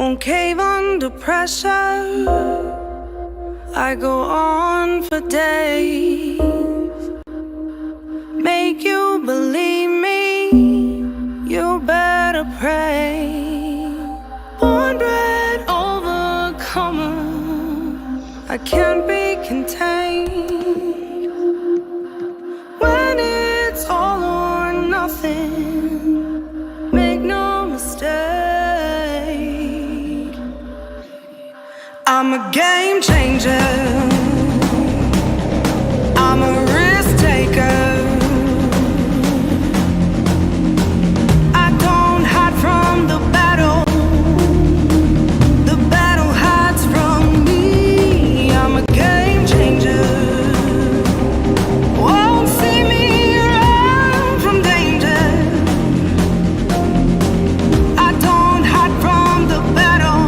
Won't cave under pressure. I go on for days. Make you believe me, you better pray. Born bred overcomer, I can't be contained. When it's all or nothing, make no mistake, I'm a game changer. I'm a risk taker. I don't hide from the battle. The battle hides from me. I'm a game changer. Won't see me run from danger. I don't hide from the battle.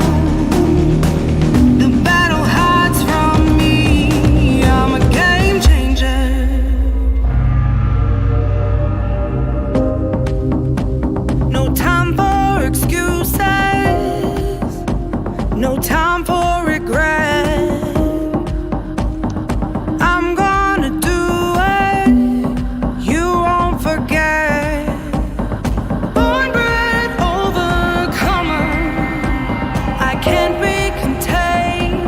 The battle hides from me. I'm a game changer. No time for excuses. No time for regret. I'm gonna do it. You won't forget. Born bred overcomer, I can't be contained.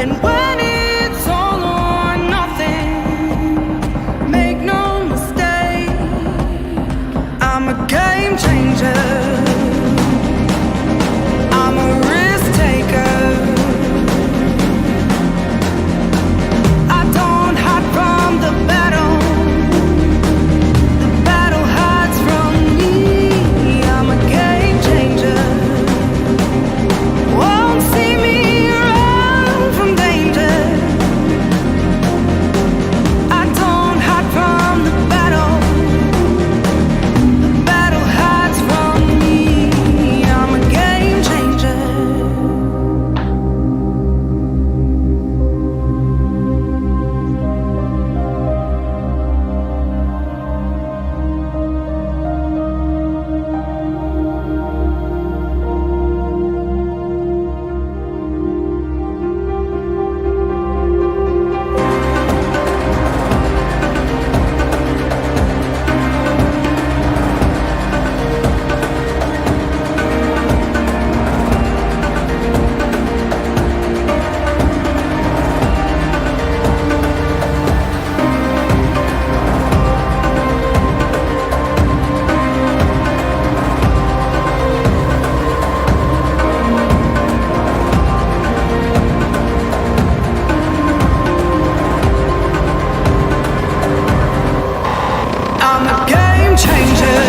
And when it's all or nothing, make no mistake, I'm a game changer. I'm a risk taker. I don't hide from the battle. The battle hides from me. I'm a game changer. Won't see me run from danger. I don't hide from the battle. The battle hides from me. I'm a game changer. I'm a game changer.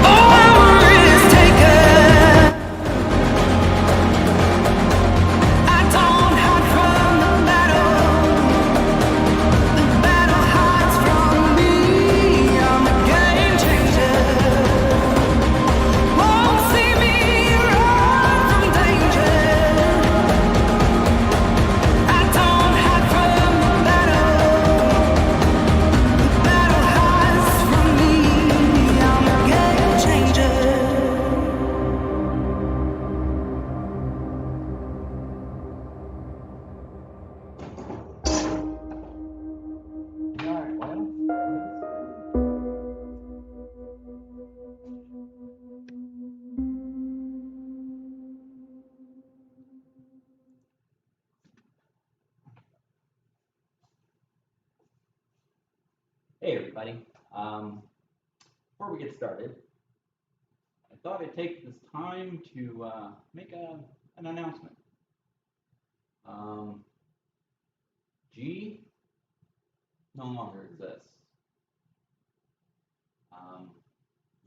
Oh, I'm a risk taker. I don't hide from the battle. The battle hides from me. I'm a game changer. Won't see me run from danger. I don't hide from the battle. The battle hides from me. I'm a game changer. Hey everybody, before we get started, I thought I'd take this time to make an announcement. G no longer exists.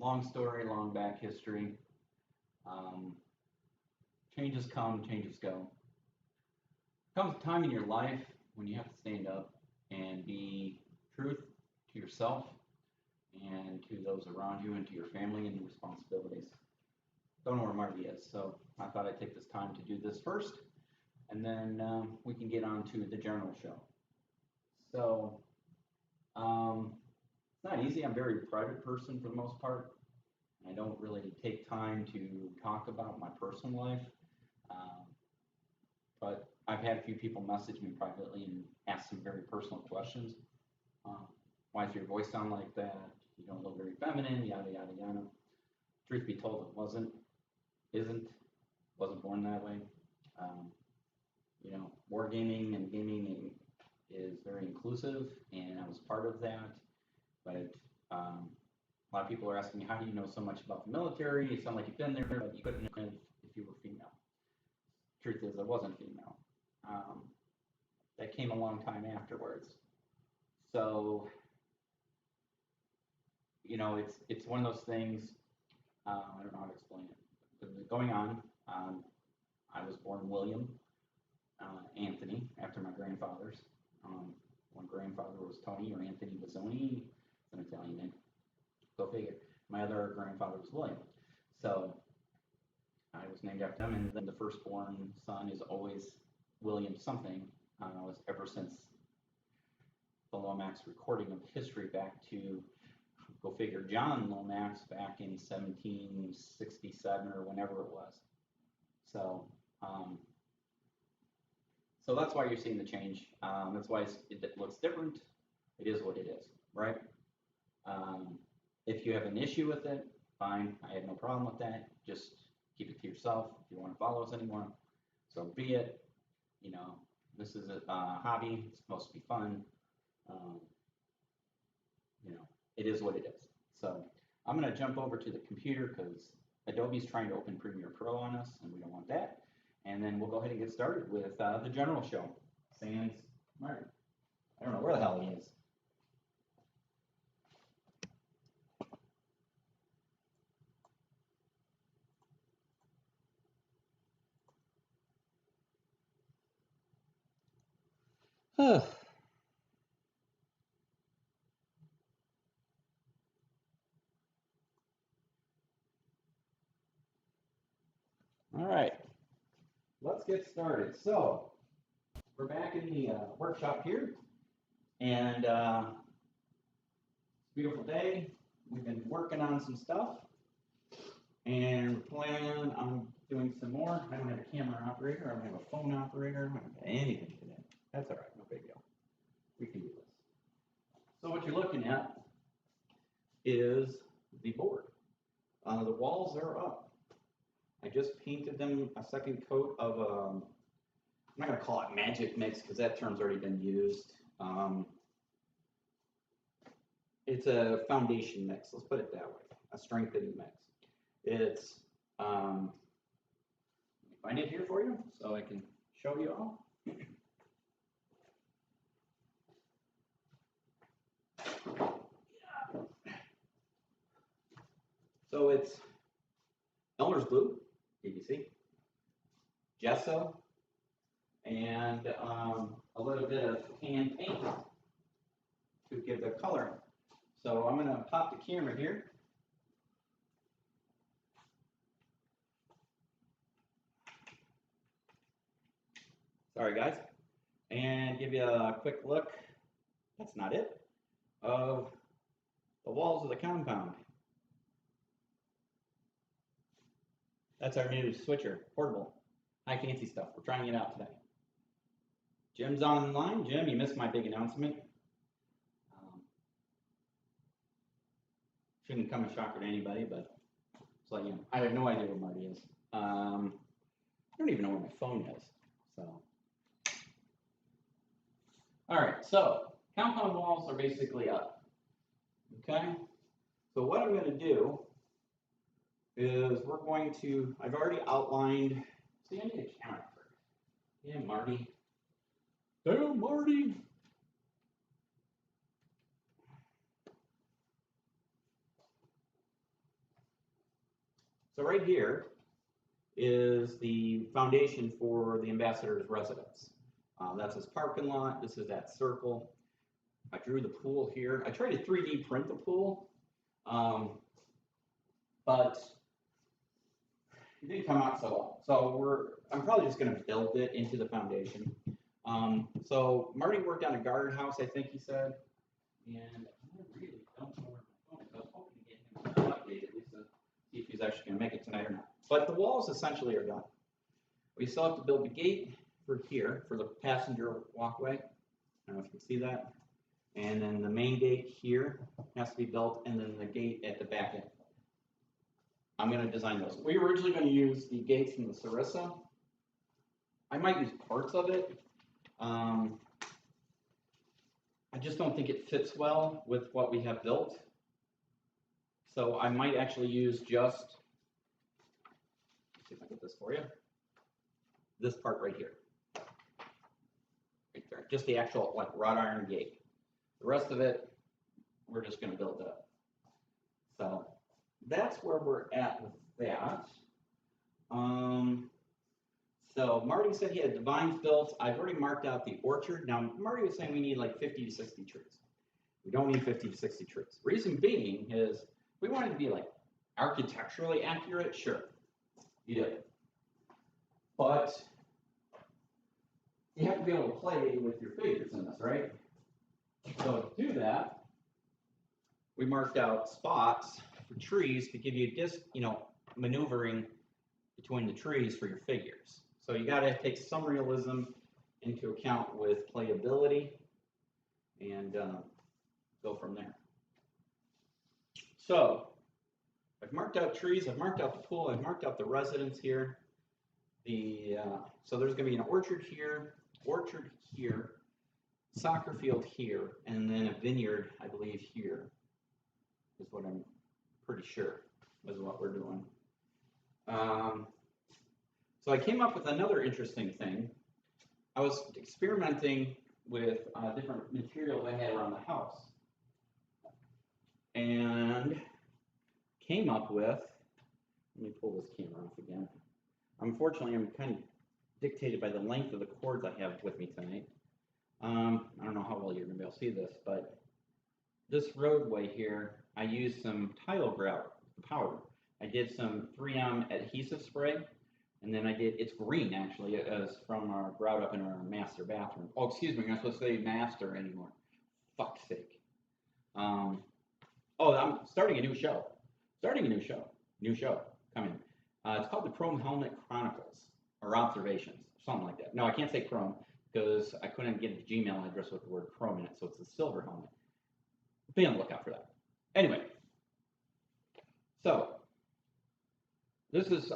Long story, long back history. Changes come, changes go. Comes a time in your life when you have to stand up and be truth to yourself and to those around you and to your family and your responsibilities. Don't know where Marty is, so I thought I'd take this time to do this first, and then we can get on to the general show. So, it's not easy. I'm a very private person for the most part. I don't really take time to talk about my personal life. Um, but I've had a few people message me privately and ask some very personal questions. Um, why does your voice sound like that? You don't look very feminine, yada, yada, yada. Truth be told, it isn't, wasn't born that way. Um, wargaming and gaming is very inclusive, and I was part of that. But a lot of people are asking me, how do you know so much about the military? You sound like you've been there, but you couldn't have if you were female. Truth is, I wasn't female. That came a long time afterwards. So, it's one of those things. I don't know how to explain it. But going on, I was born William Anthony after my grandfathers. One grandfather was Tony or Anthony Bazzoni. It's an Italian name. Go figure. My other grandfather was William. So I was named after him, and then the firstborn son is always William something. Was ever since the Lomax recording of history back to, go figure, John Lomax back in 1767 or whenever it was. So, so that's why you're seeing the change. That's why it looks different. It is what it is, right? If you have an issue with it, fine. I have no problem with that. Just keep it to yourself. If you want to follow us anymore, so be it. This is a hobby. It's supposed to be fun. It is what it is. So I'm going to jump over to the computer because Adobe's trying to open Premiere Pro on us, and we don't want that. And then we'll go ahead and get started with the general show. Sans Martin. I don't know where the hell he is. All right, let's get started. So we're back in the workshop here, and it's a beautiful day. We've been working on some stuff, and plan on doing some more. I don't have a camera operator. I don't have a phone operator. I don't have anything today. That's all right. No big deal. We can do this. So what you're looking at is the board. The walls are up. I just painted them a second coat of, I'm not going to call it magic mix because that term's already been used. It's a foundation mix, let's put it that way, a strengthening mix. It's, let me find it here for you so I can show you all. So it's Elmer's glue, PVC, gesso, and a little bit of hand paint to give the color. So I'm going to pop the camera here. Sorry guys. And give you a quick look, that's not it, of the walls of the compound. That's our new switcher, portable, high fancy stuff. We're trying it out today. Jim's on the line. Jim, you missed my big announcement. Shouldn't come as a shocker to anybody, but it's like, I have no idea where Marty is. I don't even know where my phone is. So, all right. So compound walls are basically up. Okay. So what I'm going to do is we're going to, I've already outlined, see, I need a camera first. Yeah, Marty. Damn, Marty. So right here is the foundation for the ambassador's residence. That's his parking lot. This is that circle. I drew the pool here. I tried to 3D print the pool, but it didn't come out so well. So I'm probably just going to build it into the foundation. So Marty worked on a guardhouse, I think he said, and I really don't know where my phone is. I was hoping to get him to update at least see if he's actually going to make it tonight or not. But the walls essentially are done. We still have to build the gate for here, for the passenger walkway. I don't know if you can see that. And then the main gate here has to be built, and then the gate at the back end. I'm going to design those. We were originally going to use the gates from the Sarissa. I might use parts of it. I just don't think it fits well with what we have built. So I might actually use just, let's see if I get this for you, this part right here. Right there. Just the actual like wrought iron gate. The rest of it, we're just going to build up. So that's where we're at with that. So Marty said he had the vines built. I've already marked out the orchard. Now, Marty was saying we need like 50 to 60 trees. We don't need 50 to 60 trees. Reason being is we want it to be like architecturally accurate. Sure, you do. But you have to be able to play with your figures in this, right? So to do that, we marked out spots for trees to give you just, maneuvering between the trees for your figures. So you got to take some realism into account with playability and go from there. So I've marked out trees, I've marked out the pool, I've marked out the residence here. So there's going to be an orchard here, soccer field here, and then a vineyard, I believe, here is what I'm pretty sure is what we're doing. So I came up with another interesting thing. I was experimenting with different materials I had around the house, and came up with, let me pull this camera off again. Unfortunately, I'm kind of dictated by the length of the cords I have with me tonight. I don't know how well you're going to be able to see this, but this roadway here, I used some tile grout powder. I did some 3M adhesive spray, and then it's green actually, it was from our grout up in our master bathroom. Oh, excuse me, you're not supposed to say master anymore. Fuck's sake. I'm starting a new show. New show coming. It's called the Chrome Helmet Chronicles, or Observations, something like that. No, I can't say Chrome, because I couldn't get a Gmail address with the word Chrome in it, so it's the silver helmet. Be on the lookout for that. Anyway, so this is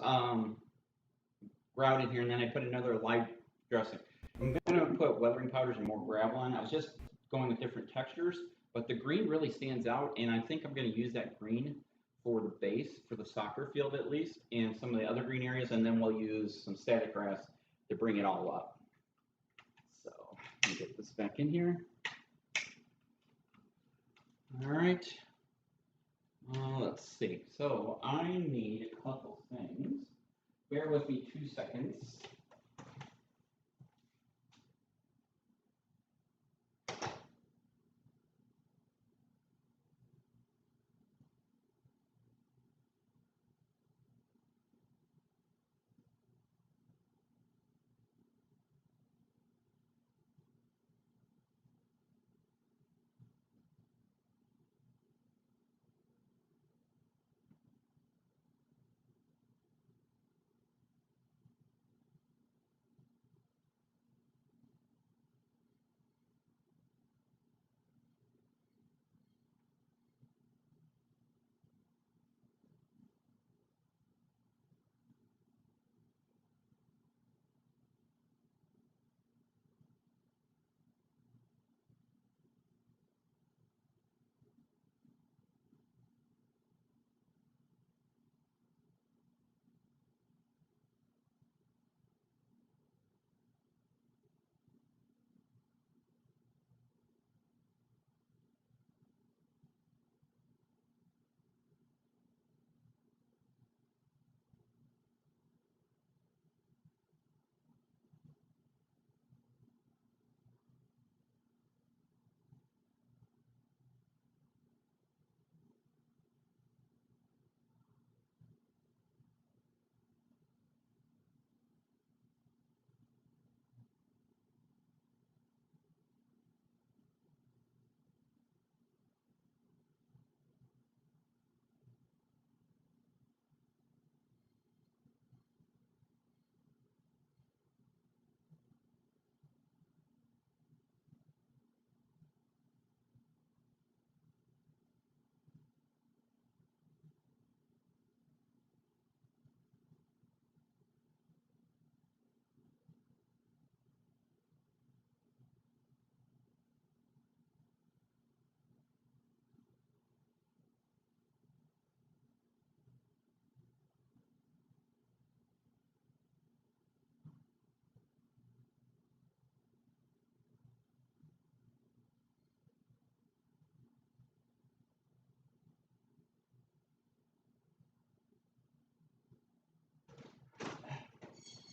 grout in here, and then I put another light dressing. I'm going to put weathering powders and more gravel on. I was just going with different textures, but the green really stands out, and I think I'm going to use that green for the base, for the soccer field at least, and some of the other green areas, and then we'll use some static grass to bring it all up. So let me get this back in here. All right. Let's see. So I need a couple things. Bear with me 2 seconds.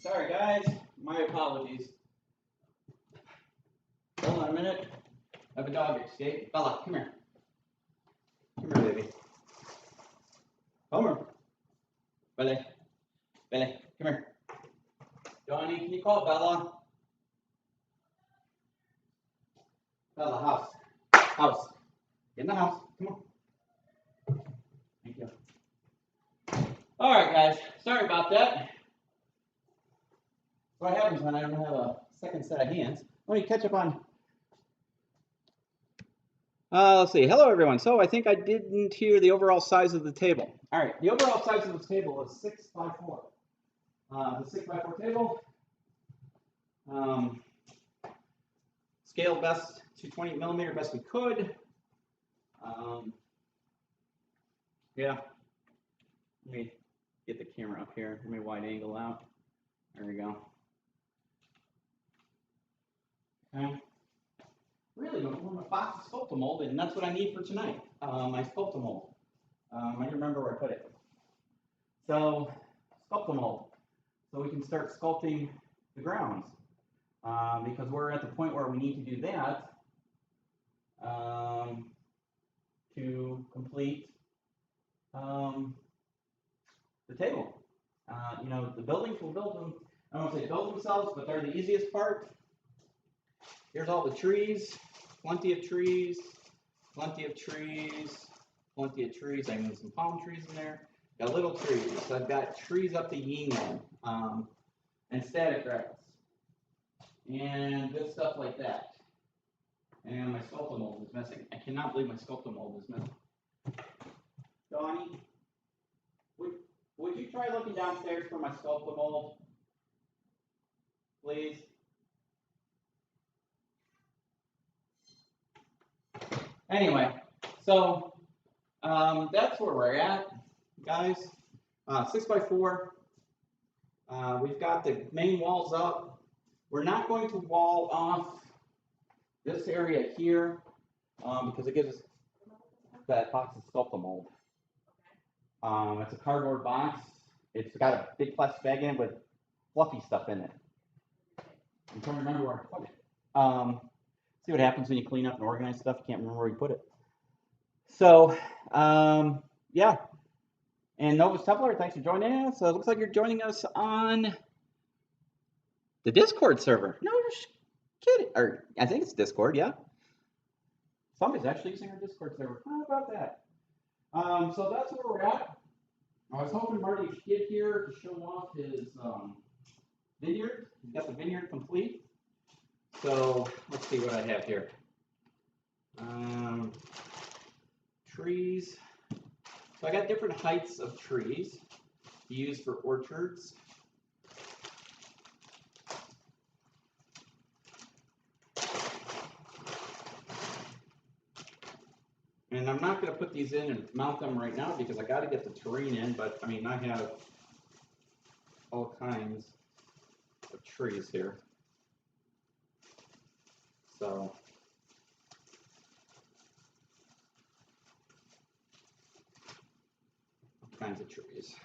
Sorry guys, my apologies. Hold on a minute. I have a dog escape. Bella, come here. Come here, baby. Come here. Belly. Belly, come here. Donnie, can you call Bella? Bella, house. House. Get in the house. Come on. Thank you. All right, guys. Sorry about that. What happens when I don't have a second set of hands? Let me catch up on. Let's see. Hello, everyone. So I think I didn't hear the overall size of the table. All right. The overall size of the table is 6 by 4. The 6 by 4 table. Scale best to 28 millimeter, best we could. Yeah. Let me get the camera up here. Let me wide angle out. There we go. Okay. Really, my box of Skeletal mold, and that's what I need for tonight. My Skeletal mold. I remember where I put it. So, Skeletal mold. So we can start sculpting the grounds. Because we're at the point where we need to do that to complete the table. You know, the buildings will build them. I don't want to say build themselves, but they're the easiest part. Here's all the trees, plenty of trees, plenty of trees, plenty of trees. I mean, some palm trees in there. Got little trees. So I've got trees up the yin yang, and static grass, and good stuff like that. And my Skeletal mold is missing. I cannot believe my Skeletal mold is missing. Donnie, would you try looking downstairs for my Skeletal mold, please? Anyway, so that's where we're at, guys. 6 by 4. We've got the main walls up. We're not going to wall off this area here because it gives us that box of Skeletal mold. It's a cardboard box. It's got a big plastic bag in it with fluffy stuff in it. I'm trying to remember where I put it. See what happens when you clean up and organize stuff. You can't remember where you put it. So, yeah. And Novus Tupler, thanks for joining us. So it looks like you're joining us on the Discord server. No, you're kidding. Or I think it's Discord, yeah. Somebody's actually using our Discord server. How about that? So that's where we're at. I was hoping Marty would get here to show off his vineyard. He's got the vineyard complete. So let's see what I have here. Trees. So I got different heights of trees to use for orchards. And I'm not going to put these in and mount them right now because I got to get the terrain in, but I mean, I have all kinds of trees here. So, all kinds of trees.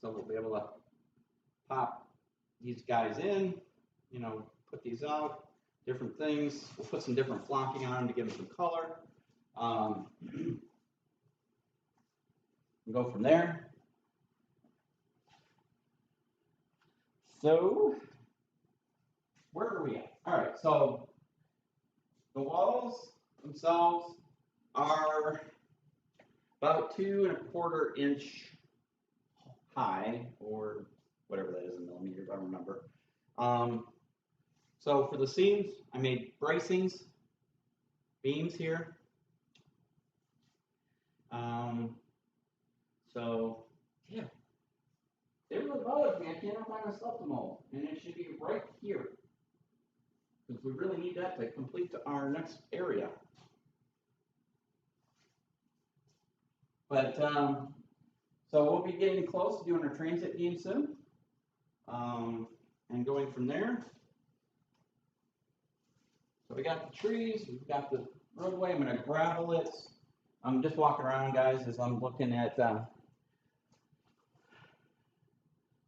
So we'll be able to pop these guys in, you know, put these out, different things. We'll put some different flocking on them to give them some color. We'll go from there. So, where are we at? All right, so the walls themselves are about 2 1/4 inch high, or whatever that is in millimeters, I don't remember. So for the seams, I made bracings, beams here. So, yeah. It really bothers me. I cannot find my Skeletal mold, and it should be right here, because we really need that to complete our next area. But so we'll be getting close to doing our transit beam soon, and going from there. So we got the trees, we've got the roadway. I'm going to gravel it. I'm just walking around, guys, as I'm looking at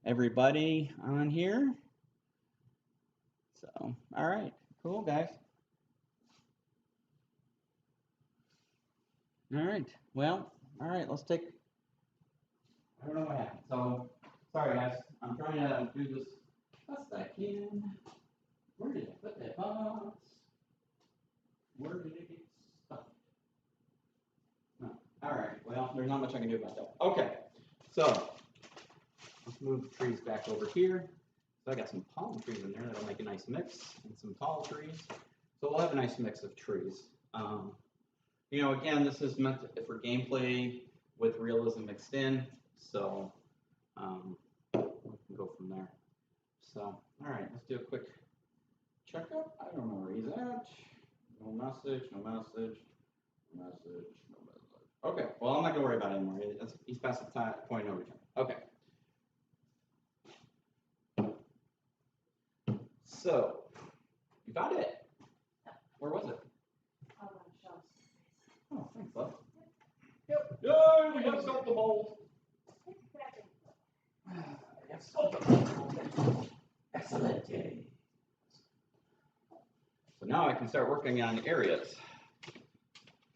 everybody on here. So, all right, cool, guys. All right, well, all right, let's take, I don't know what happened. So, sorry, guys. I'm trying to do this best I can. Where did I put that box? Where did it get stuck? No. All right, well, there's not much I can do about that. Okay, so let's move the trees back over here. So I got some palm trees in there that'll make a nice mix, and some tall trees. So we'll have a nice mix of trees. You know, again, this is meant for gameplay with realism mixed in. So we can go from there. So, all right, let's do a quick checkup. I don't know where he's at. No message, no message, no message, no message. Okay, well, I'm not gonna worry about it anymore. He's past the point of no return. Okay. So, you got it. Where was it? Oh, thanks, love. Yep. Yay, we have Skeletal mold. Yes, Skeletal. Excellent. So now I can start working on areas.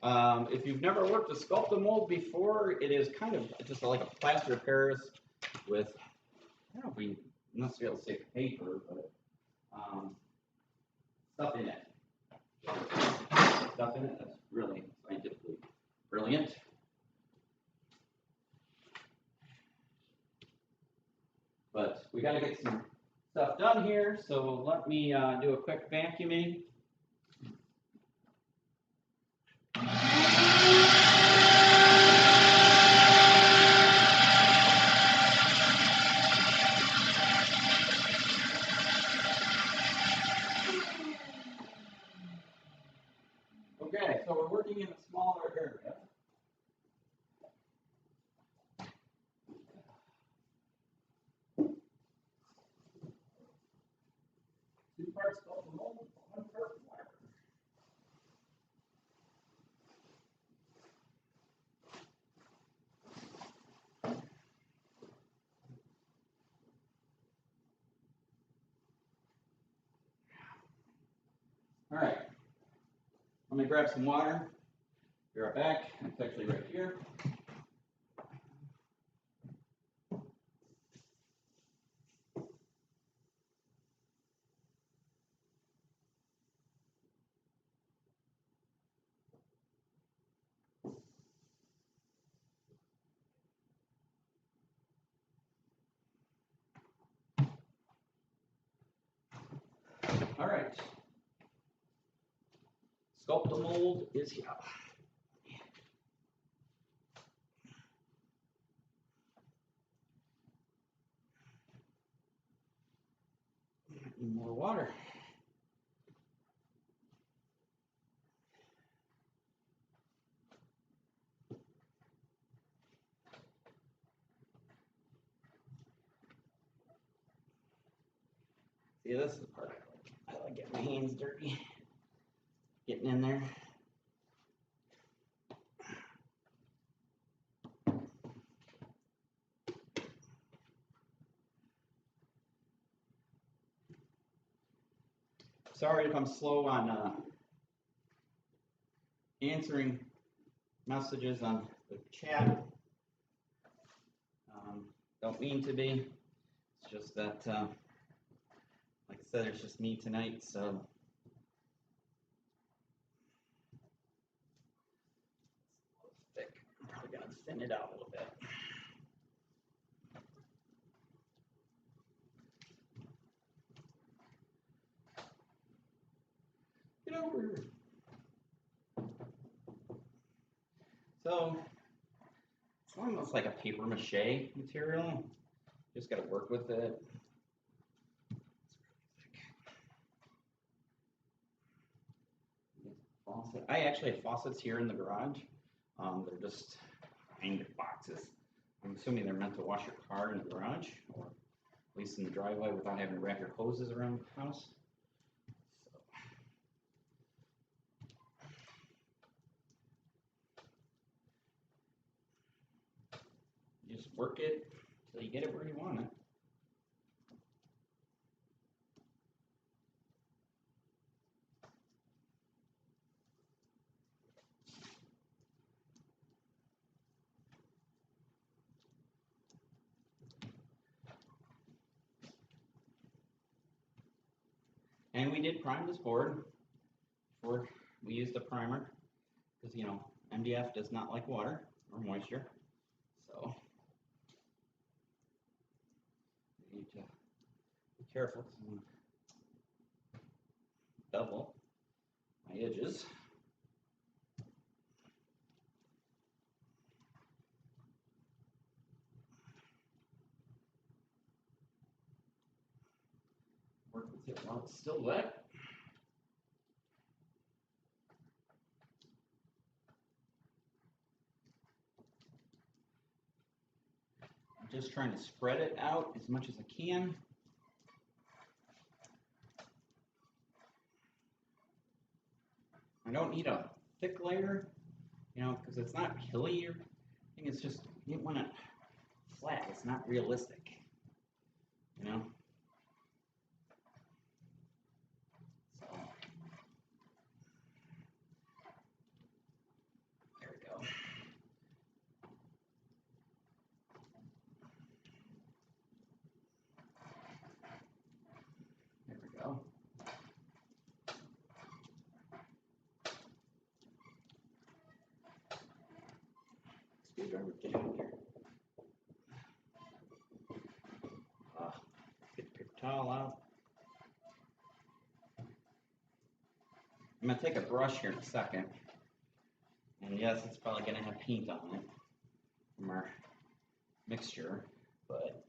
If you've never worked with Skeletal mold before, it is kind of just like a plaster of Paris with, I don't know if we necessarily say paper, but stuff in it. Stuff in it that's really scientifically brilliant. But we got to get some stuff done here, so let me do a quick vacuuming. Okay, so we're working in a smaller area. Two parts Skeletal mold, one part water. All right, let me grab some water. Be right back. It's actually right here. All right. Skeletal mold is here. Need more water. See, this is the part I like getting my hands dirty. Getting in there. Sorry if I'm slow on answering messages on the chat. Don't mean to be. It's just that, like I said, it's just me tonight, so. Thick. I'm probably gonna thin it out a little bit. Get over here. So, it's almost like a paper mache material. Just got to work with it. Faucet. I actually have faucets here in the garage. They're just behind boxes. I'm assuming they're meant to wash your car in the garage, or at least in the driveway, without having to wrap your hoses around the house. Just work it until you get it where you want it. And we did prime this board before we used a primer because, you know, MDF does not like water or moisture. So we need to be careful because I'm going to double my edges. Work with it while it's still wet. I'm just trying to spread it out as much as I can. I don't need a thick layer, you know, because it's not hilly. I think it's just, you want it flat. It's not realistic, you know. So there we go. There we go. Screwdriver jam here. Get the paper towel out. I'm going to take a brush here in a second. And yes, it's probably going to have paint on it from our mixture, but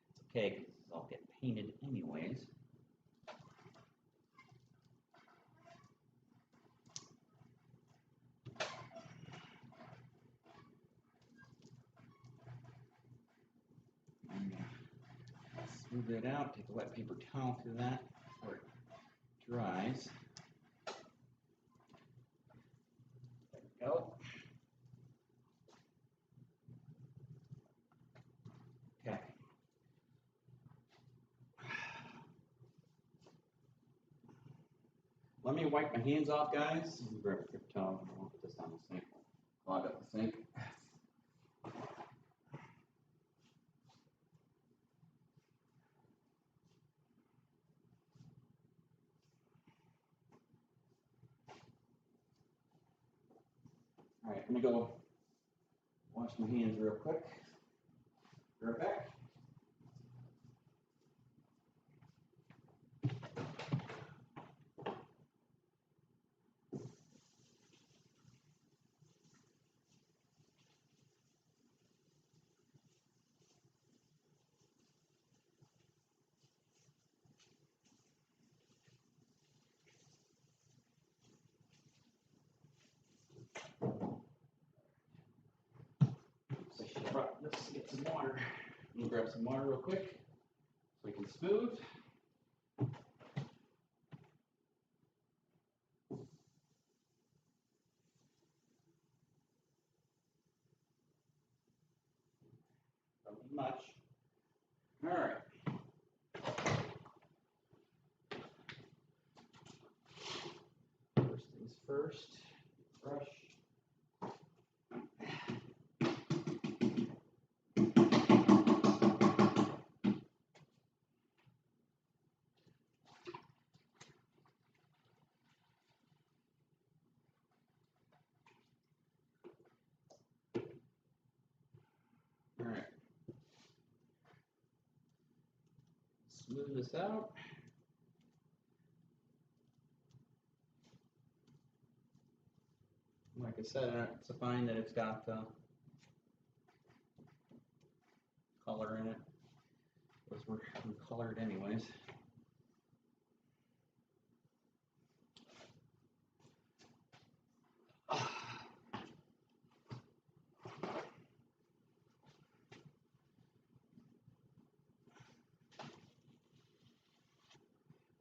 it's okay because it's all getting painted anyways. And smooth it out, take a wet paper towel through that before it dries. There we go. Okay. Let me wipe my hands off, guys. Let me grab a paper towel. I'll put this on the sink. Clog up the sink. All right, I'm gonna go wash my hands real quick. Be right back. So I should have brought this to get some water. I'm gonna grab some water real quick so we can smooth. Don't need much. All right. First things first, brush. All right. Smooth this out. Like I said, it's fine that it's got color in it, because we're colored anyways.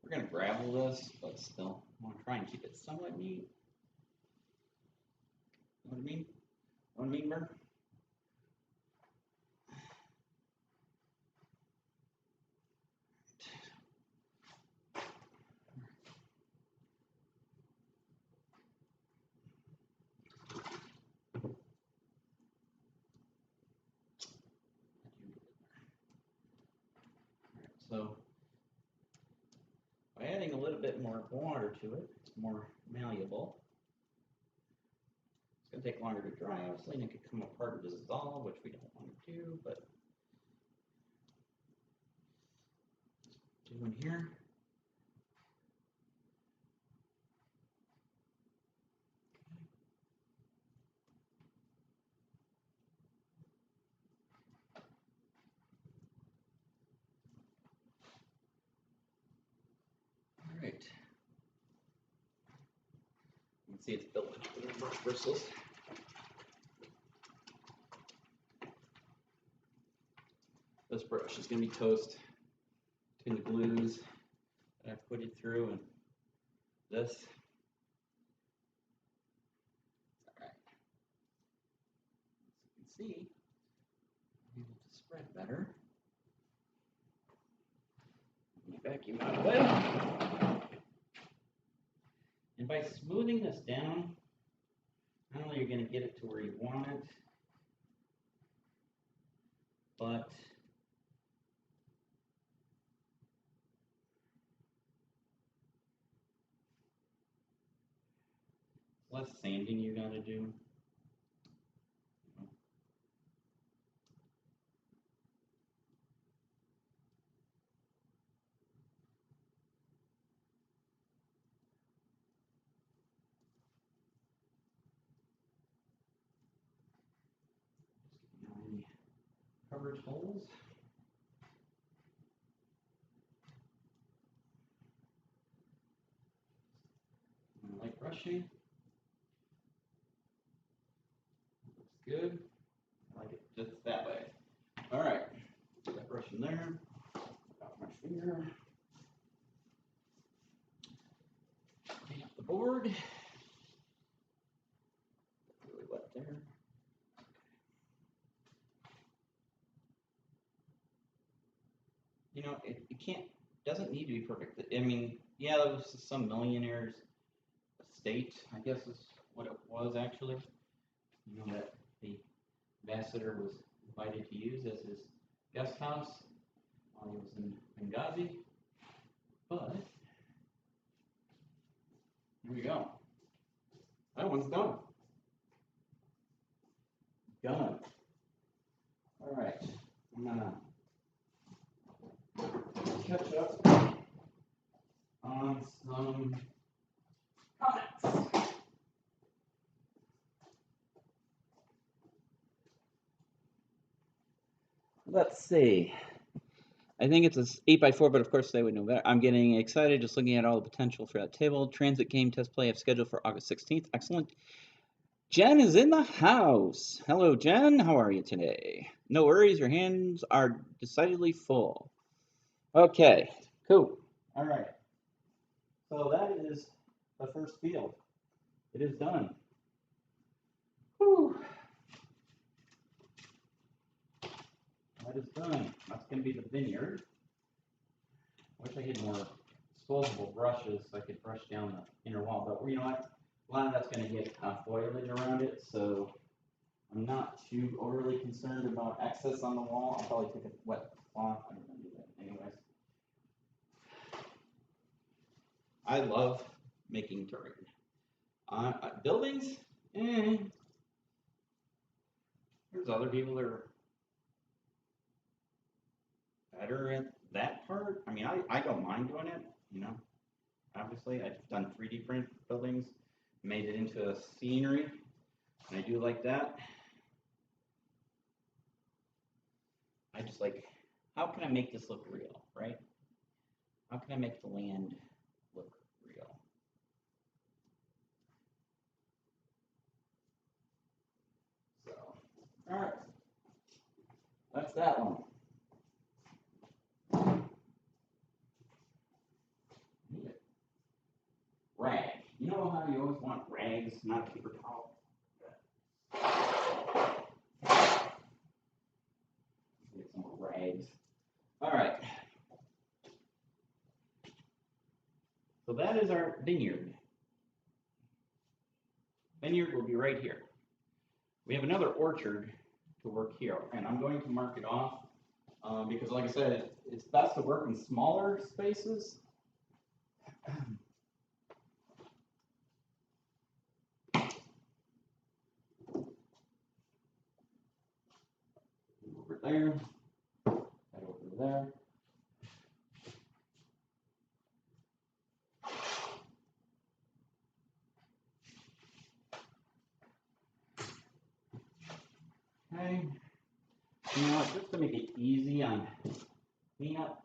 We're gonna gravel this, but still, I want to try and keep it somewhat neat. You know what I mean? What I mean, Bert? So, if I bit more water to it. It's more malleable. It's going to take longer to dry, obviously, and it could come apart and dissolve, which we don't want to do, but do in here. All right. You can see it's built into the brush bristles. This brush is going to be toast between the glues that I've put it through and this. All right. As you can see, I'm able to spread better. Let me vacuum out of the way. And by smoothing this down, not only are you going to get it to where you want it, but less sanding you got to do. Any coverage holes. Light brushing. Looks good. I like it just that way. All right. Put that brush in there. Got my finger. Clean up the board. Really wet there. You know, it doesn't need to be perfect. I mean, yeah, that was some millionaire's estate, I guess is what it was actually. You know, that the ambassador was invited to use as his guest house while he was in Benghazi. But here we go. That one's done. Done. All right. I'm gonna catch up on some comments. Let's see. I think it's an 8x4, but of course they would know better. I'm getting excited just looking at all the potential for that table. Transit game test play I've scheduled for August 16th. Excellent. Jen is in the house. Hello, Jen. How are you today? No worries. Your hands are decidedly full. Okay, cool. All right. So that is the first field. It is done. Whew. That is done. That's going to be the vineyard. I wish I had more disposable brushes so I could brush down the inner wall, but you know what? A lot of that's going to get foliage around it, so I'm not too overly concerned about excess on the wall. I'll probably take a wet cloth. I'm going to do that anyways. I love making terrain. Buildings, there's other people that are better at that part. I mean, I don't mind doing it, you know. Obviously, I've done 3 different buildings, made it into a scenery, and I do like that. I just like, how can I make this look real, right? How can I make the land look real? So, all right, that's that one. Rag. You know how you always want rags, not paper towel? Get some more rags. All right. So that is our vineyard. Vineyard will be right here. We have another orchard to work here, and I'm going to mark it off because, like I said, it's best to work in smaller spaces. there. That over there. Okay. You know what? Just to make it easy on cleanup,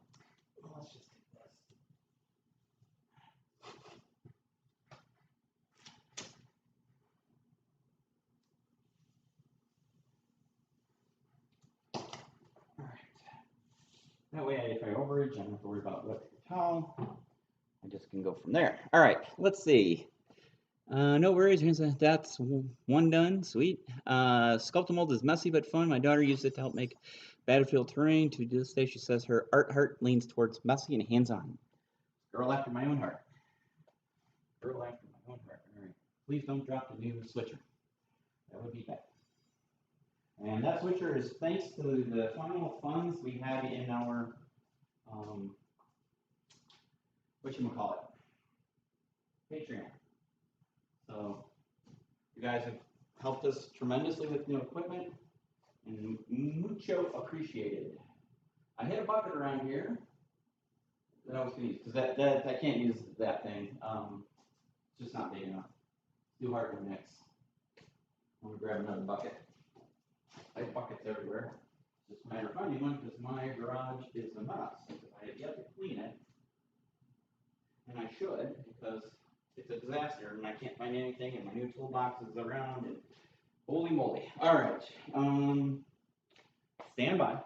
let's just take this. All right. That way, if I overage, I don't have to worry about wetting the towel. I just can go from there. All right. Let's see. No worries. That's one done. Sweet. Skeletal mold is messy but fun. My daughter used it to help make battlefield terrain. To this day, she says her art heart leans towards messy and hands-on. Girl after my own heart. Girl after my own heart. All right. Please don't drop the new switcher. That would be bad. And that switcher is thanks to the final funds we had in our, whatchamacallit, Patreon. So you guys have helped us tremendously with new equipment, and mucho appreciated. I had a bucket around here that I was going to use, because I can't use that thing. It's just not big enough. It's too hard to mix. I'm going to grab another bucket. I have buckets everywhere. It's just a matter of finding one, because my garage is a mess. I have yet to clean it, and I should, because it's a disaster, and I can't find anything, and my new toolbox is around, and holy moly. All right, stand by,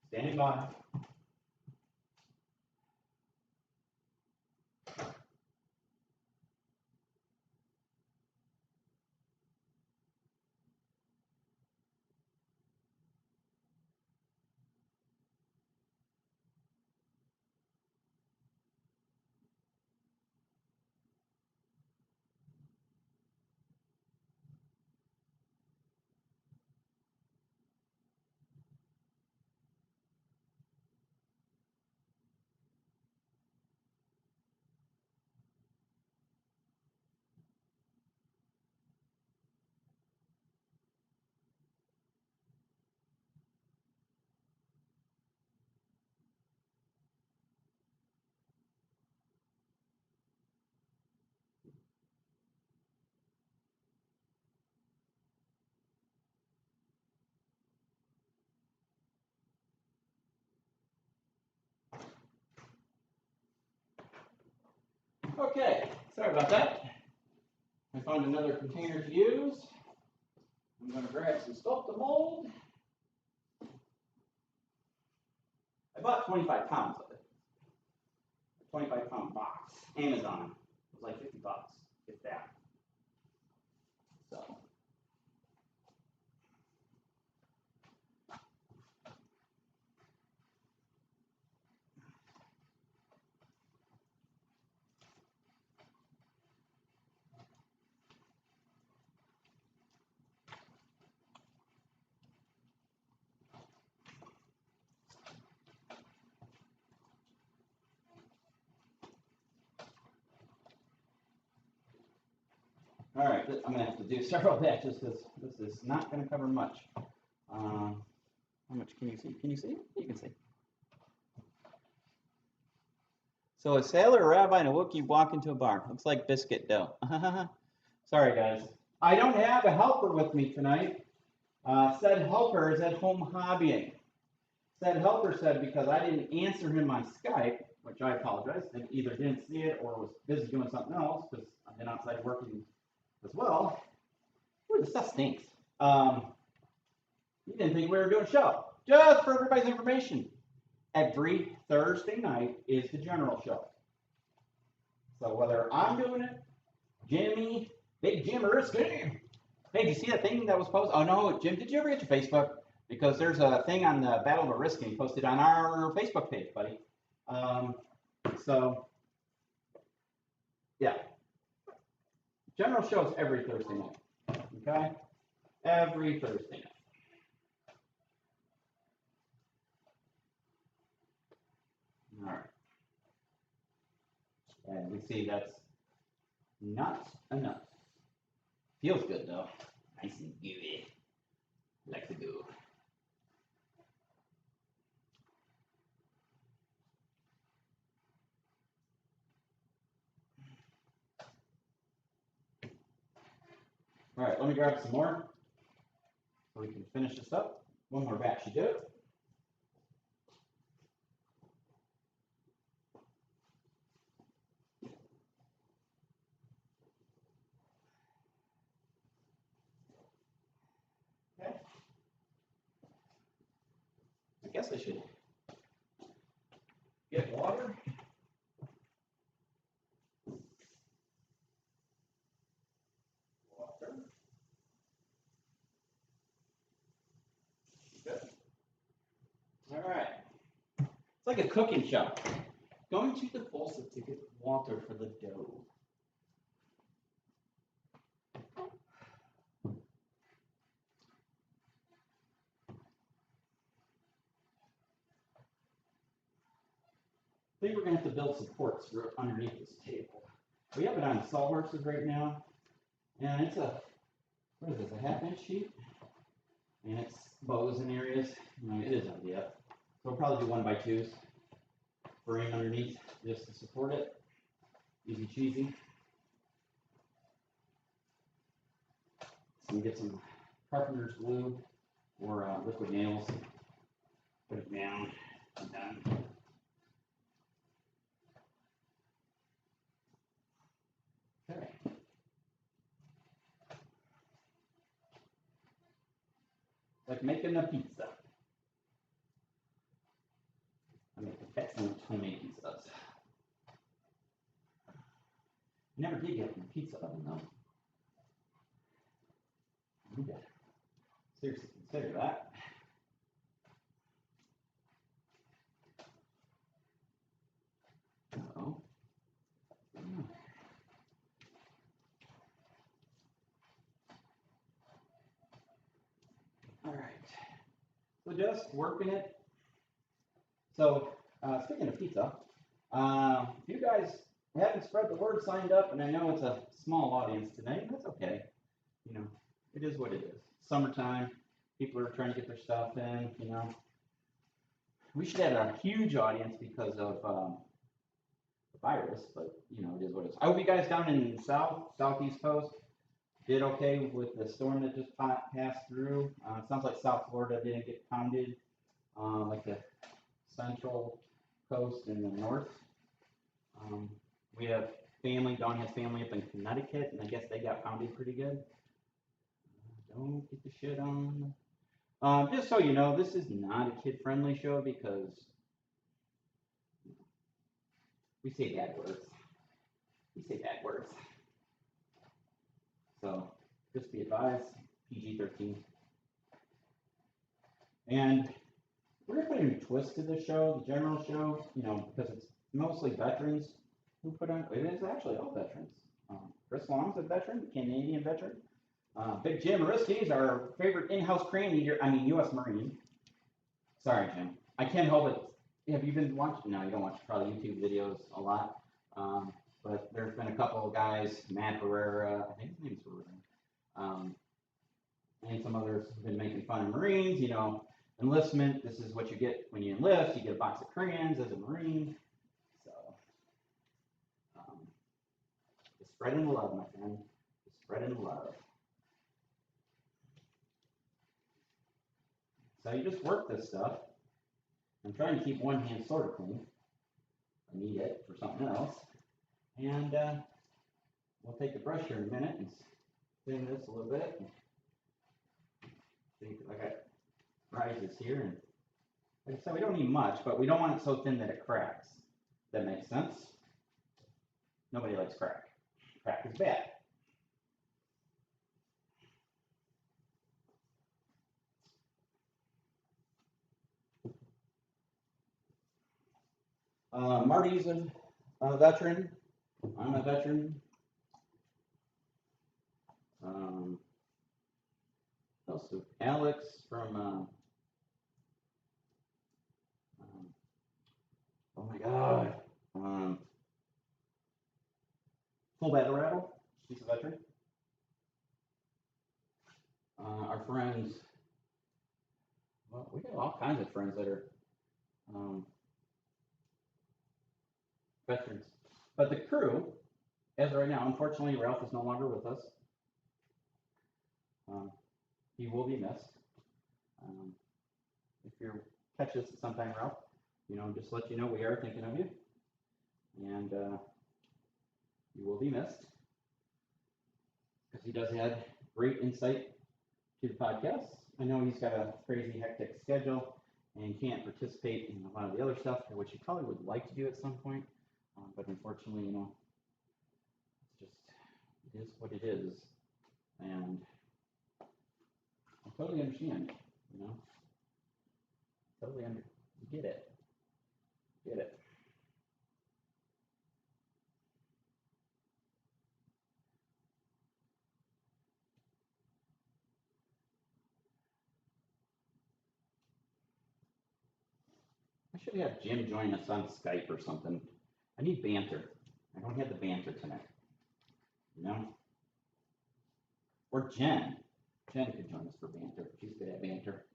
standing by. Okay, sorry about that. I found another container to use. I'm going to grab some sculpted mold. I bought 25 pounds of it. A 25-pound box. Amazon. It was like 50 bucks, if that. So. All right, I'm going to have to do several batches because this is not going to cover much. How much can you see? Can you see? You can see. So a sailor, a rabbi, and a Wookiee walk into a bar. Looks like biscuit dough. Sorry, guys. I don't have a helper with me tonight. Said helper is at home hobbying. Said helper said because I didn't answer him on Skype, which I apologize, and either didn't see it or was busy doing something else because I've been outside working as well. Ooh, the stuff stinks. You didn't think we were doing a show. Just for everybody's information, every Thursday night is the general show. So whether I'm doing it, Jimmy, Big Jim Risky. Hey, did you see that thing that was posted? Oh no, Jim, did you ever get your Facebook? Because there's a thing on the Battle of Risky posted on our Facebook page, buddy. So, yeah. General shows every Thursday night, okay? Every Thursday night. All right. And we see that's not enough. Feels good though. Nice and gooey. Like the goo. All right, let me grab some more so we can finish this up. One more batch should do it. Okay. I guess I should get water. Water. Good. All right. It's like a cooking show. Going to the faucet to get water for the dough. I think we're going to have to build supports for underneath this table. We have it on sawhorses right now, and it's a, what is this, a 1/2-inch sheet? And it's bows in areas. You know, it is ugly up. So we'll probably do 1x2s, frame underneath just to support it. Easy cheesy. So we get some carpenter's glue or liquid nails. Put it down and done. Okay. Like making a pizza. I make excellent homemade pizzas. Never did get from pizza oven though. You gotta seriously consider that. Uh-oh. All right. So just working it. So speaking of pizza, if you guys haven't spread the word, signed up, and I know it's a small audience today, that's okay. You know, it is what it is. Summertime, people are trying to get their stuff in, you know. We should have a huge audience because of the virus, but you know, it is what it is. I hope you guys down in the southeast coast did okay with the storm that just passed through. It sounds like South Florida didn't get pounded like the central coast and the north. We have family, Dawn has family up in Connecticut, and I guess they got pounded pretty good. Don't get the shit on. Just so you know, this is not a kid-friendly show because we say bad words. We say bad words. So, just be advised, PG-13. And we're going to put a new twist to the show, the general show, you know, because it's mostly veterans who put on, it is actually all veterans. Chris Long's a veteran, Canadian veteran. Big Jim Ariski is our favorite in-house crane leader, U.S. Marine. Sorry, Jim. I can't help it. Have you been watching? No, you don't watch probably YouTube videos a lot. But there's been a couple of guys, Matt Herrera, I think his name's Herrera, and some others have been making fun of Marines, you know, enlistment, this is what you get when you enlist, you get a box of crayons as a Marine. So, just spreading the love, my friend, just spreading the love. So you just work this stuff. I'm trying to keep one hand sort of clean. I need it for something else. And we'll take the brush here in a minute and thin this a little bit. See, I got rises here, and like I said, we don't need much, but we don't want it so thin that it cracks. That makes sense. Nobody likes crack. Crack is bad. Marty's a veteran. I'm a veteran. Also, Alex from, oh my God, Full Battle Rattle, she's a veteran. Our friends, well, we got all kinds of friends that are veterans. But the crew, as of right now, unfortunately, Ralph is no longer with us. He will be missed. If you catch this sometime, Ralph, just let you know we are thinking of you, and you will be missed because he does have great insight to the podcast. I know he's got a crazy, hectic schedule and can't participate in a lot of the other stuff, which he probably would like to do at some point, but unfortunately, it's just, it is what it is, and I totally understand, get it. I should have Jim join us on Skype or something. I need banter. I don't have the banter tonight, Or Jen. Jen could join us for banter. She's good at banter.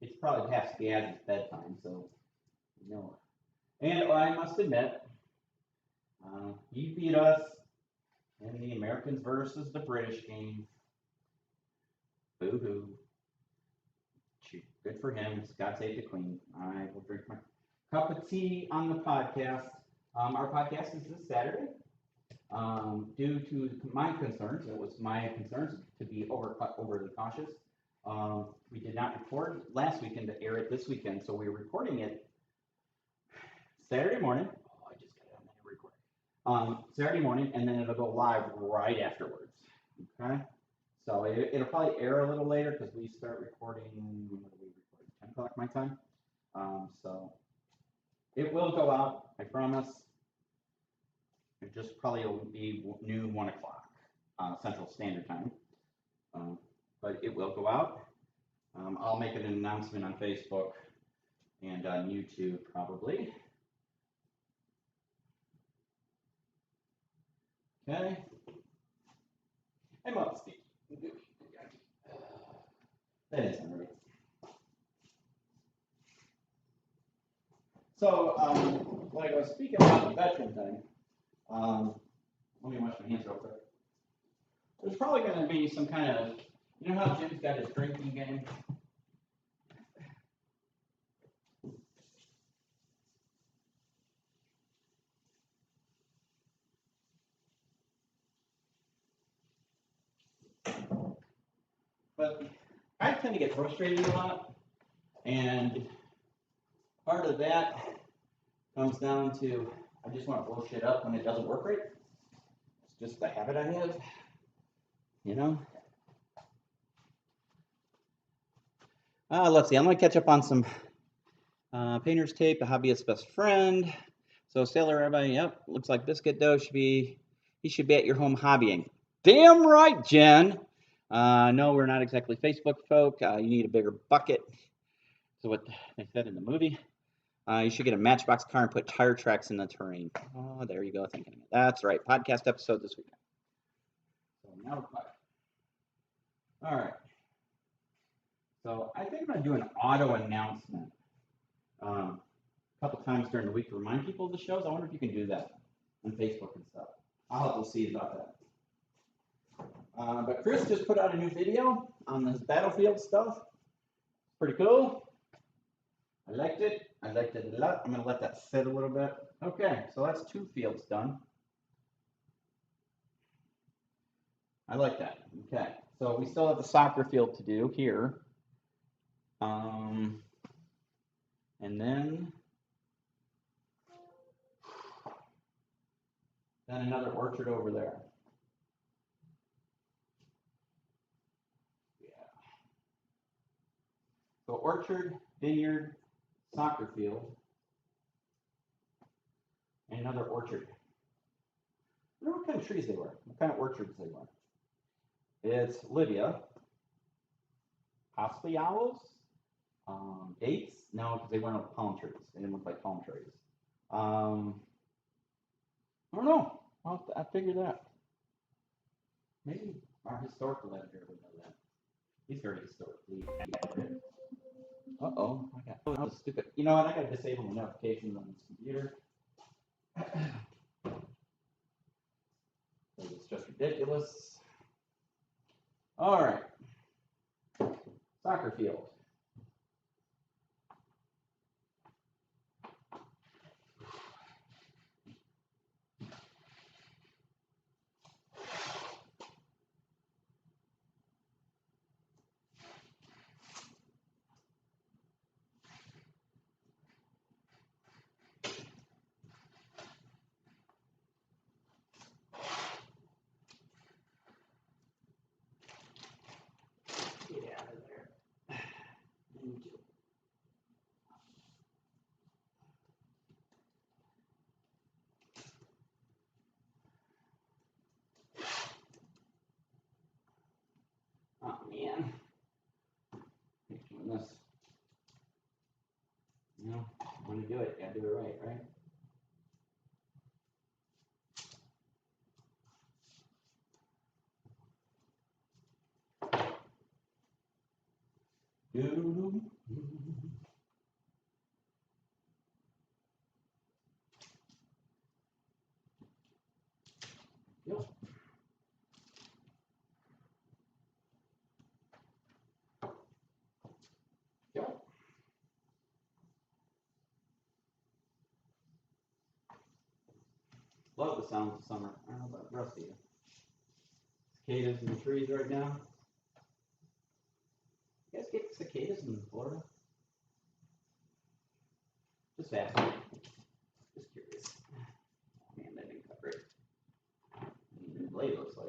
It's probably past Gaz's bedtime, so And I must admit, he beat us in the Americans versus the British game. Boo-hoo. Good for him. God save the Queen. I will drink my cup of tea on the podcast. Our podcast is this Saturday. Due to my concerns, it was my concerns to be overly cautious. We did not record last weekend to air it this weekend, so we're recording it Saturday morning. Oh, I just got it on my recording. Saturday morning, and then it'll go live right afterwards. Okay, so it'll probably air a little later because we start recording. What are we recording? 10 o'clock my time. So it will go out. I promise. It just probably will be noon, 1 o'clock Central Standard Time. But it will go out. I'll make an announcement on Facebook and on YouTube probably. Okay. I'm up, Steve. That isn't right. So, like I was speaking about the veteran thing, let me wash my hands real quick. There's probably going to be some kind of, how Jim's got his drinking game? But I tend to get frustrated a lot, and part of that comes down to I just want to blow shit up when it doesn't work right. It's just the habit I have, Let's see. I'm going to catch up on some painter's tape, a hobbyist's best friend. So, Sailor Rabbi, yep, looks like Biscuit Dough he should be at your home hobbying. Damn right, Jen. No, we're not exactly Facebook folk. You need a bigger bucket. So what they said in the movie. You should get a Matchbox car and put tire tracks in the terrain. Oh, there you go. Thinking of it. That's right. Podcast episode this weekend. So now we're quiet. All right. So I think I'm going to do an auto announcement a couple times during the week to remind people of the shows. I wonder if you can do that on Facebook and stuff. I'll have to see about that. But Chris just put out a new video on this battlefield stuff. Pretty cool. I liked it. I liked it a lot. I'm going to let that sit a little bit. Okay, so that's 2 fields done. I like that. Okay, so we still have the soccer field to do here. And then another orchard over there. Yeah. So orchard, vineyard, soccer field, and another orchard. I wonder what kind of trees they were, what kind of orchards they were. It's Lydia, possibly owls, dates, no, because they weren't palm trees. They didn't look like palm trees. I don't know. I'll figure that. Maybe our historical editor would know that. He's very historically accurate. Uh-oh, that was stupid. You know what, I got to disable the notifications on this computer. It's just ridiculous. All right. Soccer field. Get out of there. Oh man. Keep doing this. You know, want to do it, gotta do it right, right? Doo-doo-doo. Yep. Yep. Love the sounds of summer. I don't know about the rest of you. Cicadas in the trees right now. You guys get cicadas in Florida? Just asking. Just curious. Oh, man, that didn't cut great. The blade looks like.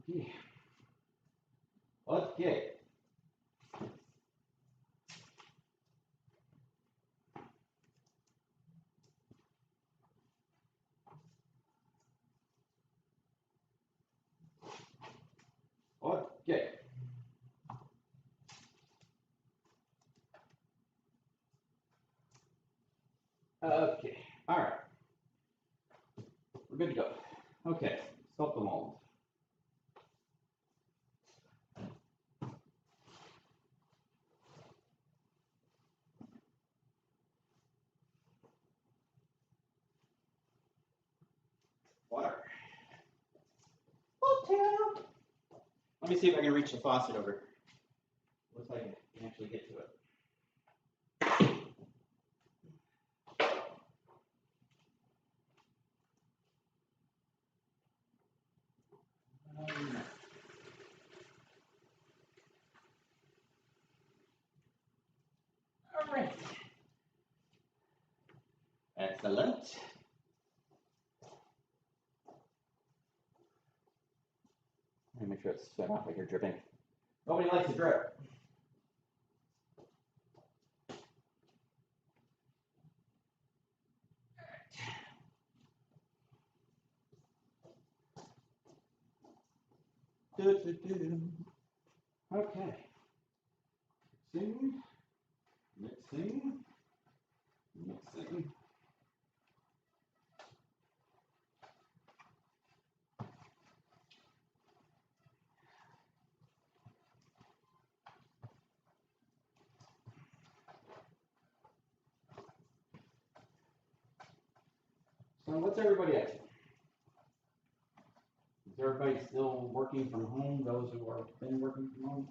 Okay. Okay. Okay. Okay. All right. We're good to go. Okay. Sculpt the mold. Water. Hotel. Let me see if I can reach the faucet over. Looks like I can actually get to it. All right. Excellent. Let me make sure it's set off like you're dripping. Nobody likes to drip. Okay. Mixing, mixing, mixing. So what's everybody up to? Is everybody still working from home? Those who are been working from home?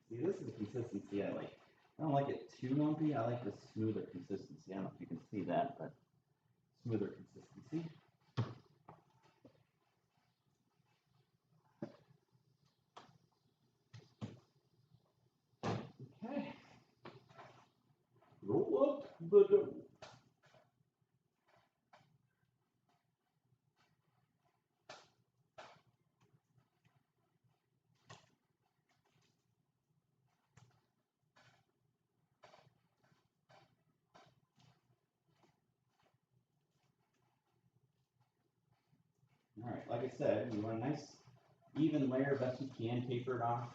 See, this is the consistency I like. I don't like it too lumpy. I like the smoother consistency. I don't know if you can see that, but smoother consistency. Okay. Roll up the dough. All right, like I said, you want a nice even layer, best you can, taper it off.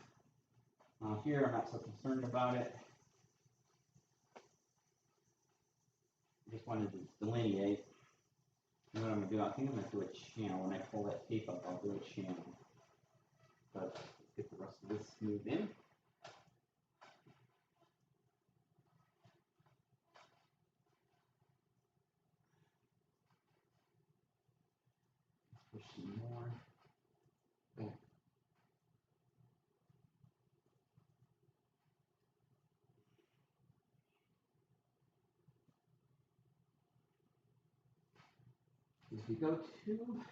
Here, I'm not so concerned about it. just wanted to delineate. And what I'm gonna do, I think I'm gonna do a channel. When I pull that tape up, I'll do a channel. But let's get the rest of this smoothed in. Push some more. Okay. If you go too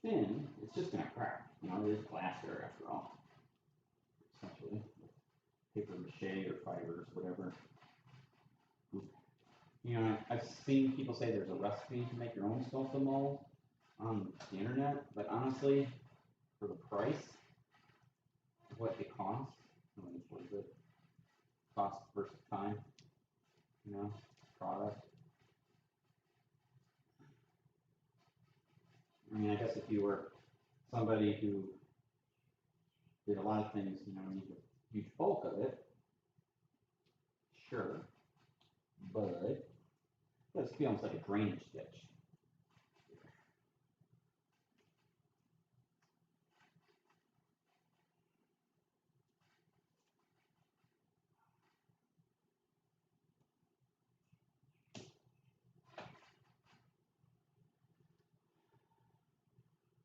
thin, it's just gonna crack. You know, it is glass there after all. Essentially, paper mache or fibers, whatever. You know, I've seen people say there's a recipe to make your own skeletal mold on the internet, but honestly, for the price of what it costs, I mean, what is it? Cost versus time, you know, product. I mean, I guess if you were somebody who did a lot of things, you know, need a huge bulk of it, sure, but let's be almost like a drainage ditch.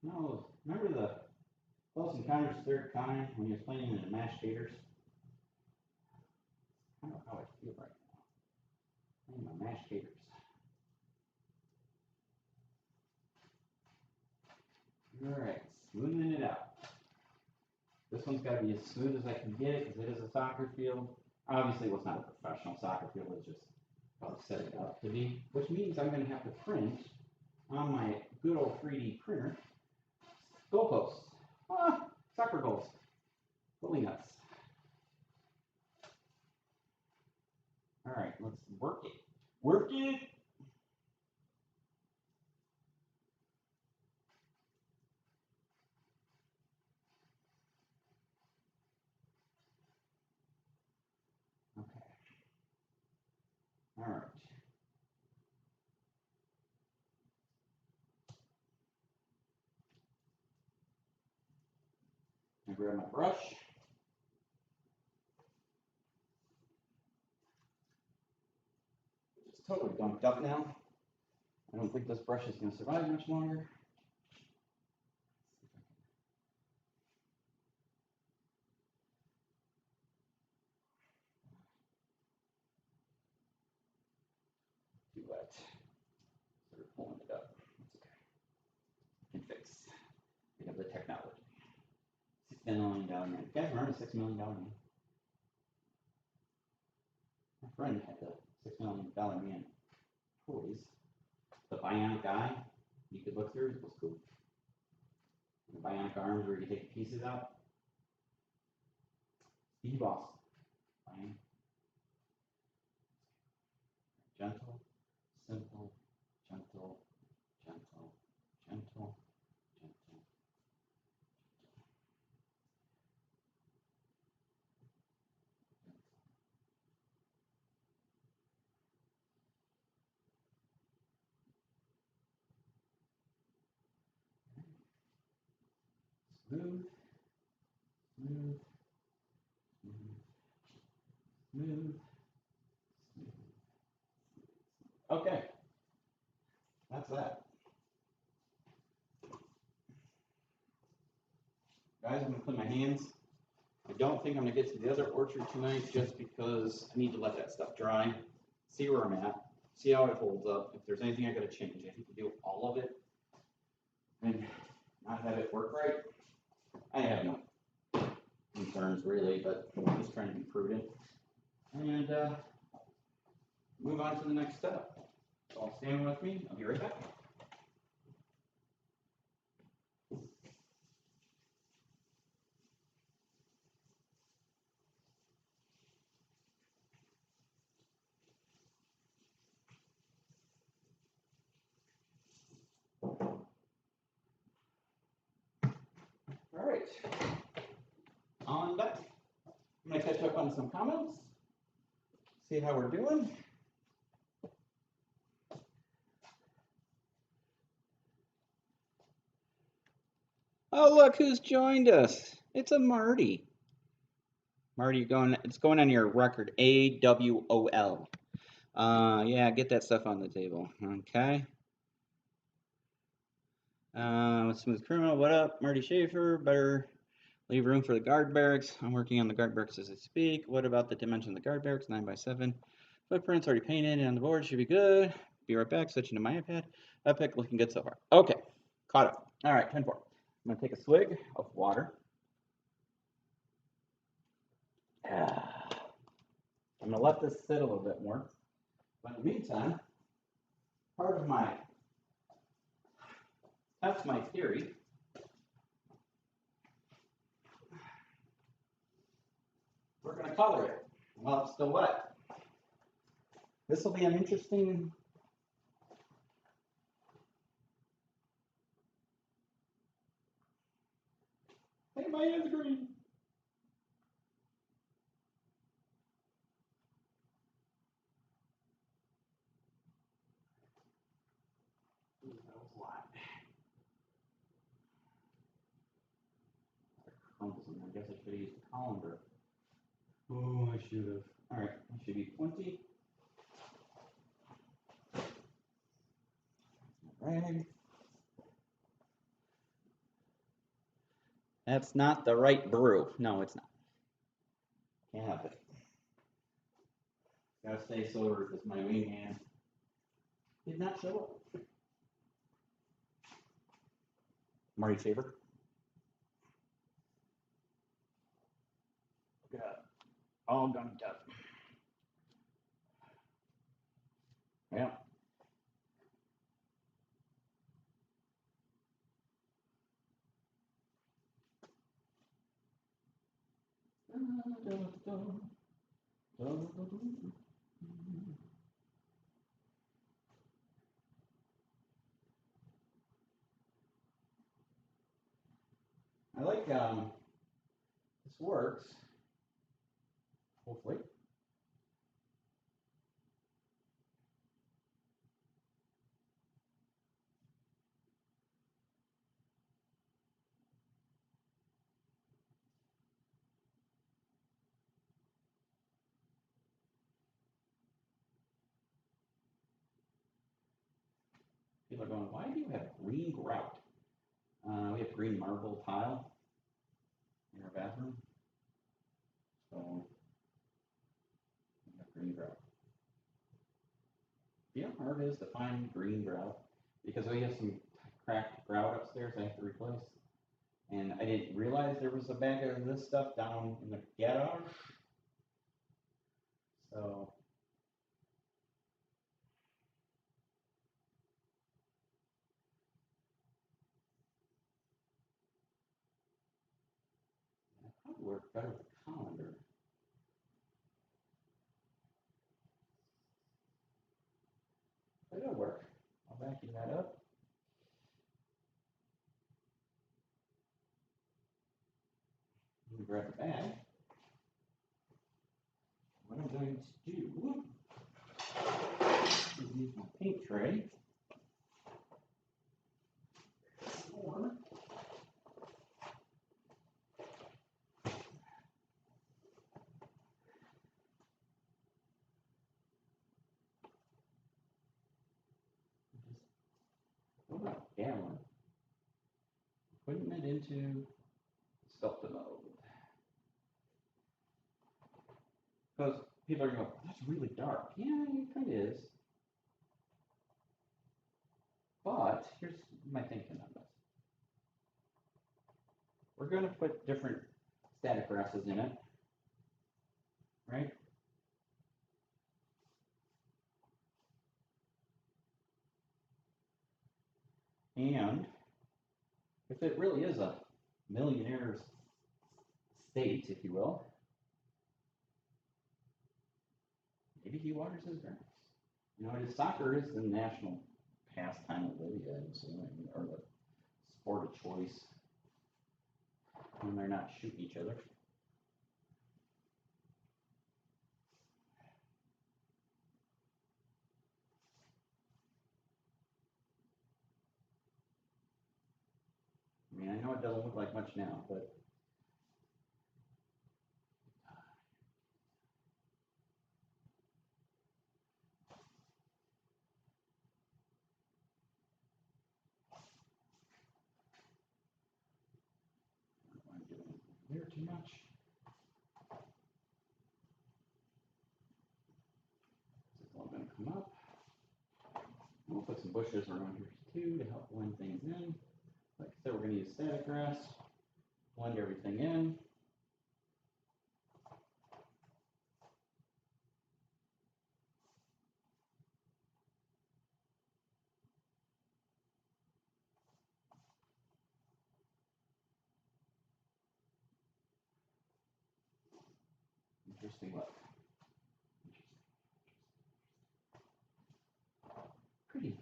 No, remember the Close Encounters of the Third Kind when he was playing in the mashed taters? I don't know how I feel right now. Playing my mashed taters. Alright, smoothing it out. This one's got to be as smooth as I can get it because it is a soccer field. Obviously, it was not a professional soccer field, it's just how I set it up to be, which means I'm going to have to print on my good old 3D printer goalposts. Soccer goals. Holy nuts. Alright, let's work it. Work it! Okay. Alright. I grab my brush. It's totally dumped up now. I don't think this brush is going to survive much longer. Too wet. Sort of pulling it up. That's okay. I can fix. We have the technology. $6 million man. You guys remember $6 million man? My friend had the $6 million man toys. The bionic eye you could look through was cool. The bionic arms where you take pieces out. E-boss. Fine. Gentle, simple, gentle, gentle, gentle, gentle. Smooth, smooth, smooth, smooth, smooth. Okay, that's that. Guys, I'm gonna clean my hands. I don't think I'm gonna get to the other orchard tonight just because I need to let that stuff dry, see where I'm at, see how it holds up. If there's anything I gotta change, I hate to do all of it and not have it work right. I have no concerns really, but I'm just trying to be prudent and move on to the next step. So I'll stand with me. I'll be right back. All right, on back. I'm gonna catch up on some comments, see how we're doing. Oh, look who's joined us. It's a Marty. Marty, it's going on your record, AWOL. Yeah, get that stuff on the table. Okay. Smooth Criminal, what up? Marty Schaefer, better leave room for the guard barracks. I'm working on the guard barracks as I speak. What about the dimension of the guard barracks? 9x7. Footprints already painted and on the board, should be good. Be right back, switching to my iPad. Epic, looking good so far. Okay, caught up. All right, 10-4. I'm gonna take a swig of water. I'm gonna let this sit a little bit more. But in the meantime, part of my that's my theory. We're gonna color it while it's still wet. This will be an interesting. Hey, my hand's green. Ooh, that was a lot. Crumbles in there. I guess I should have used the colander. Oh, I should have. All right, it should be 20. Rag. That's not the right brew. No, it's not. Can't have it. Gotta stay sober because my wing hand did not show up. Marty Shaver. Got all gunked up. Yeah. I like this works. Hopefully. People are going, why do you have green grout? We have green marble tile in our bathroom. So we have green grout. You know how hard it is to find green grout? Because we have some cracked grout upstairs I have to replace. And I didn't realize there was a bag of this stuff down in the garage. So that probably work better with a colander. But it'll work. I'll vacuum that up. Let me grab the bag. What I'm going to do is use my paint tray. Or just about a gallon. Putting it into Skeletal mode. Because people are going, that's really dark. Yeah, it kind of is. But here's my thinking on this. We're going to put different static grasses in it, right? And if it really is a millionaire's state, if you will, maybe he waters his grass. You know, soccer is the national pastime of Libya, or the sport of choice when they're not shooting each other. I mean, I know it doesn't look like much now, but I'm doing here too much. It's all going to come up. We'll put some bushes around here too to help blend things in. Like I said, we're going to use static grass, blend everything in. Interesting look. Pretty.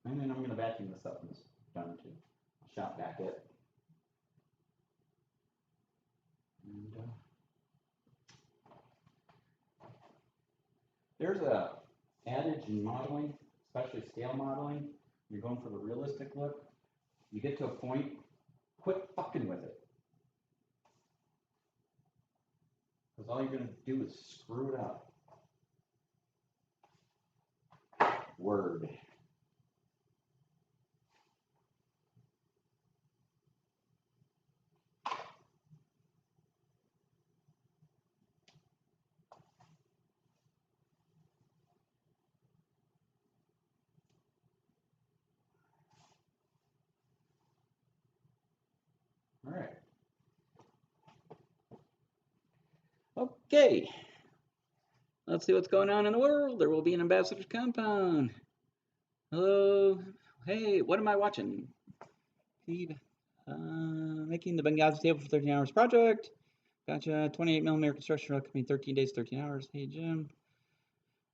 And then I'm going to vacuum this up when it's done too. I'll shop back it. And, there's a adage in modeling, especially scale modeling. You're going for the realistic look. You get to a point, quit fucking with it. Because all you're going to do is screw it up. Word. All right. Okay. Let's see what's going on in the world. There will be an ambassador's compound. Hello. Hey, what am I watching? Feed. Making the Benghazi table for 13 hours project. Gotcha. 28mm construction truck coming 13 days, 13 hours. Hey, Jim.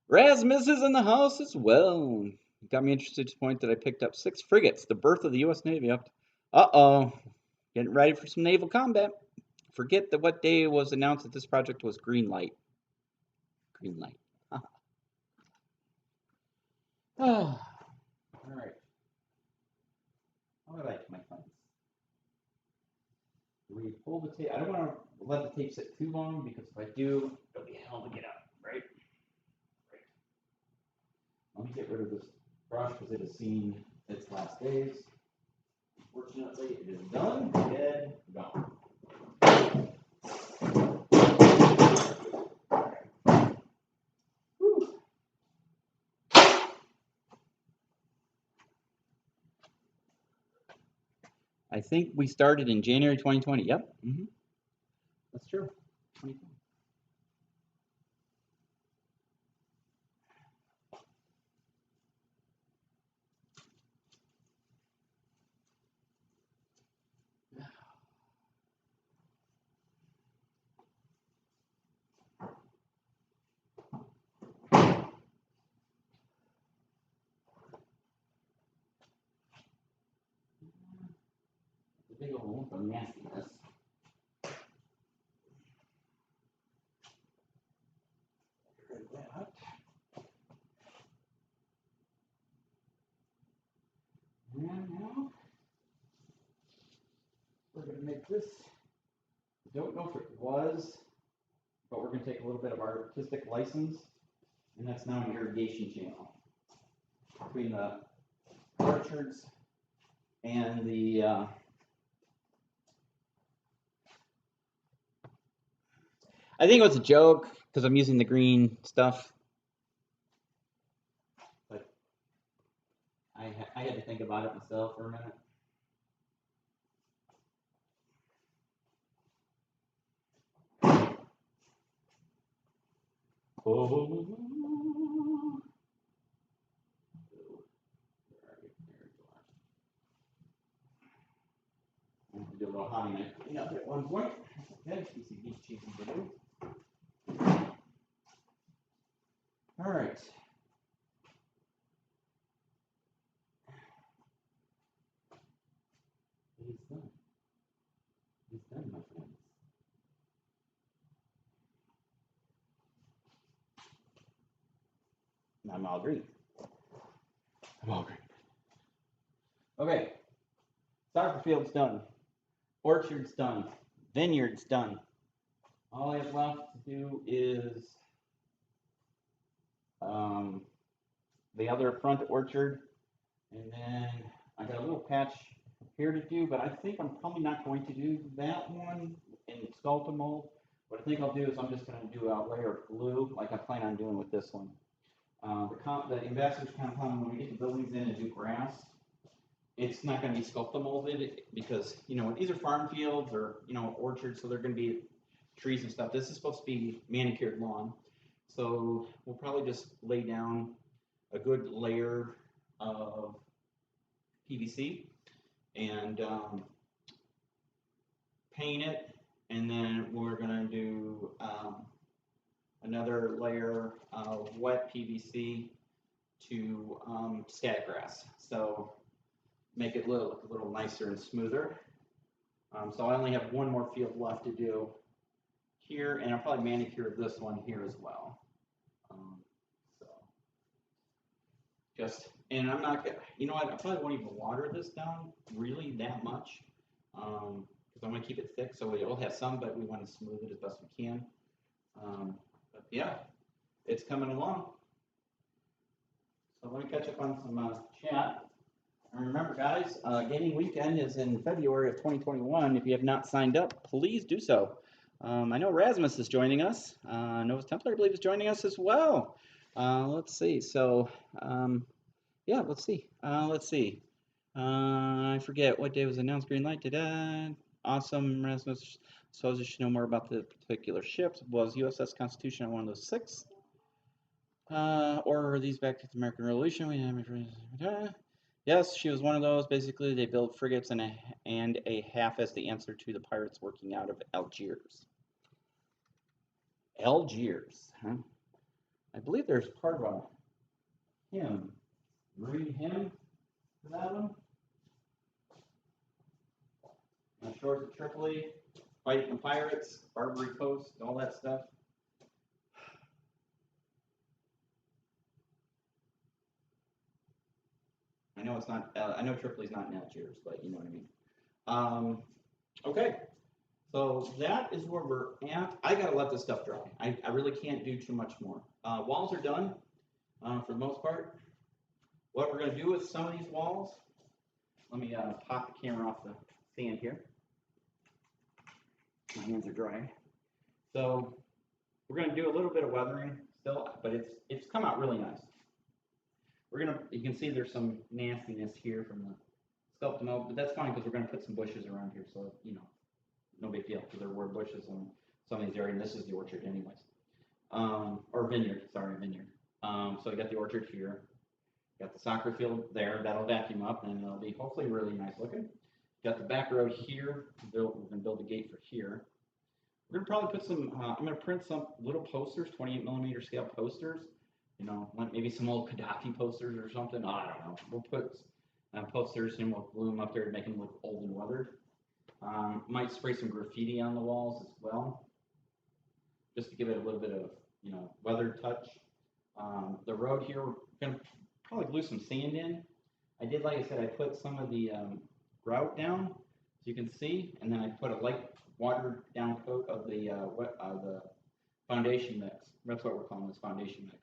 Rasmus is in the house as well. It got me interested to the point that I picked up 6 frigates, the birth of the U.S. Navy. Uh-oh. Getting ready for some naval combat. Forget that what day was announced that this project was green light. Green light. All right. How do I like my funds? Do we pull the tape? I don't want to let the tape sit too long because if I do, it'll be hell to get up, right? Right. Let me get rid of this brush because it has seen its last days. Unfortunately, it is done, dead, gone. Whew. I think we started in January 2020. Yep. That's true. 2020. The big old lump of nastiness. Get rid of that. And now we're going to make this. I don't know if it was, but we're going to take a little bit of artistic license, and that's now an irrigation channel between the orchards and the I think it was a joke because I'm using the green stuff, but I had to think about it myself for a minute. Oh. I'm going to do a little hobby knife cleanup at one point. Okay, PCB cheesy to do. All right. It is done. It's done, my friends. I'm all green. I'm all green. Okay. Soccer field's done. Orchard's done. Vineyard's done. All I have left to do is the other front orchard, and then I got a little patch here to do, but I think I'm probably not going to do that one in skeletal mold. What I think I'll do is I'm just going to do a layer of glue like I plan on doing with this one. The ambassador's compound, when we get the buildings in and do grass, it's not going to be skeletal molded because, you know, these are farm fields or, you know, orchards, so they're going to be trees and stuff. This is supposed to be manicured lawn. So we'll probably just lay down a good layer of PVC and paint it, and then we're gonna do another layer of wet PVC to static grass. So make it look a little nicer and smoother. So I only have one more field left to do here, and I'll probably manicure this one here as well. So just, and I'm not gonna, you know what, I probably won't even water this down really that much, because I'm gonna keep it thick so it will have some, but we want to smooth it as best we can. But yeah, it's coming along. So let me catch up on some chat. And remember, guys, gaming weekend is in February of 2021. If you have not signed up, please do so. I know Rasmus is joining us. Nova's Templar, I believe, is joining us as well. Let's see. So, yeah, let's see. I forget what day was announced. Green light. Awesome. Rasmus suppose you should know more about the particular ships. Was USS Constitution on one of those 6? Or are these back to the American Revolution? Yes, she was one of those. Basically, they built frigates and a half as the answer to the pirates working out of Algiers. Algiers, huh? I believe there's part of a hymn. Read hymn for that one. On shores of Tripoli, fighting the pirates, Barbary Coast, all that stuff. I know it's not. I know Tripoli's not in Algiers, but you know what I mean. Okay, so that is where we're at. I gotta let this stuff dry. I really can't do too much more. Walls are done for the most part. What we're gonna do with some of these walls? Let me pop the camera off the stand here. My hands are dry. So we're gonna do a little bit of weathering still, but it's come out really nice. You can see there's some nastiness here from the sculpt mode, but that's fine because we're gonna put some bushes around here, so you know, no big deal because there were bushes on some of these areas, and this is the orchard anyways. Or vineyard, sorry, vineyard. So we got the orchard here, got the soccer field there, that'll vacuum up, and it'll be hopefully really nice looking. Got the back road here, we're gonna build a gate for here. We're gonna probably put some, I'm gonna print some little posters, 28mm scale posters. You know, maybe some old Gaddafi posters or something. I don't know. We'll put posters and we'll glue them up there to make them look old and weathered. Might spray some graffiti on the walls as well, just to give it a little bit of, you know, weathered touch. The road here, we're gonna probably glue some sand in. I did, like I said, I put some of the grout down, so you can see, and then I put a light watered down coat of the foundation mix. That's what we're calling this foundation mix.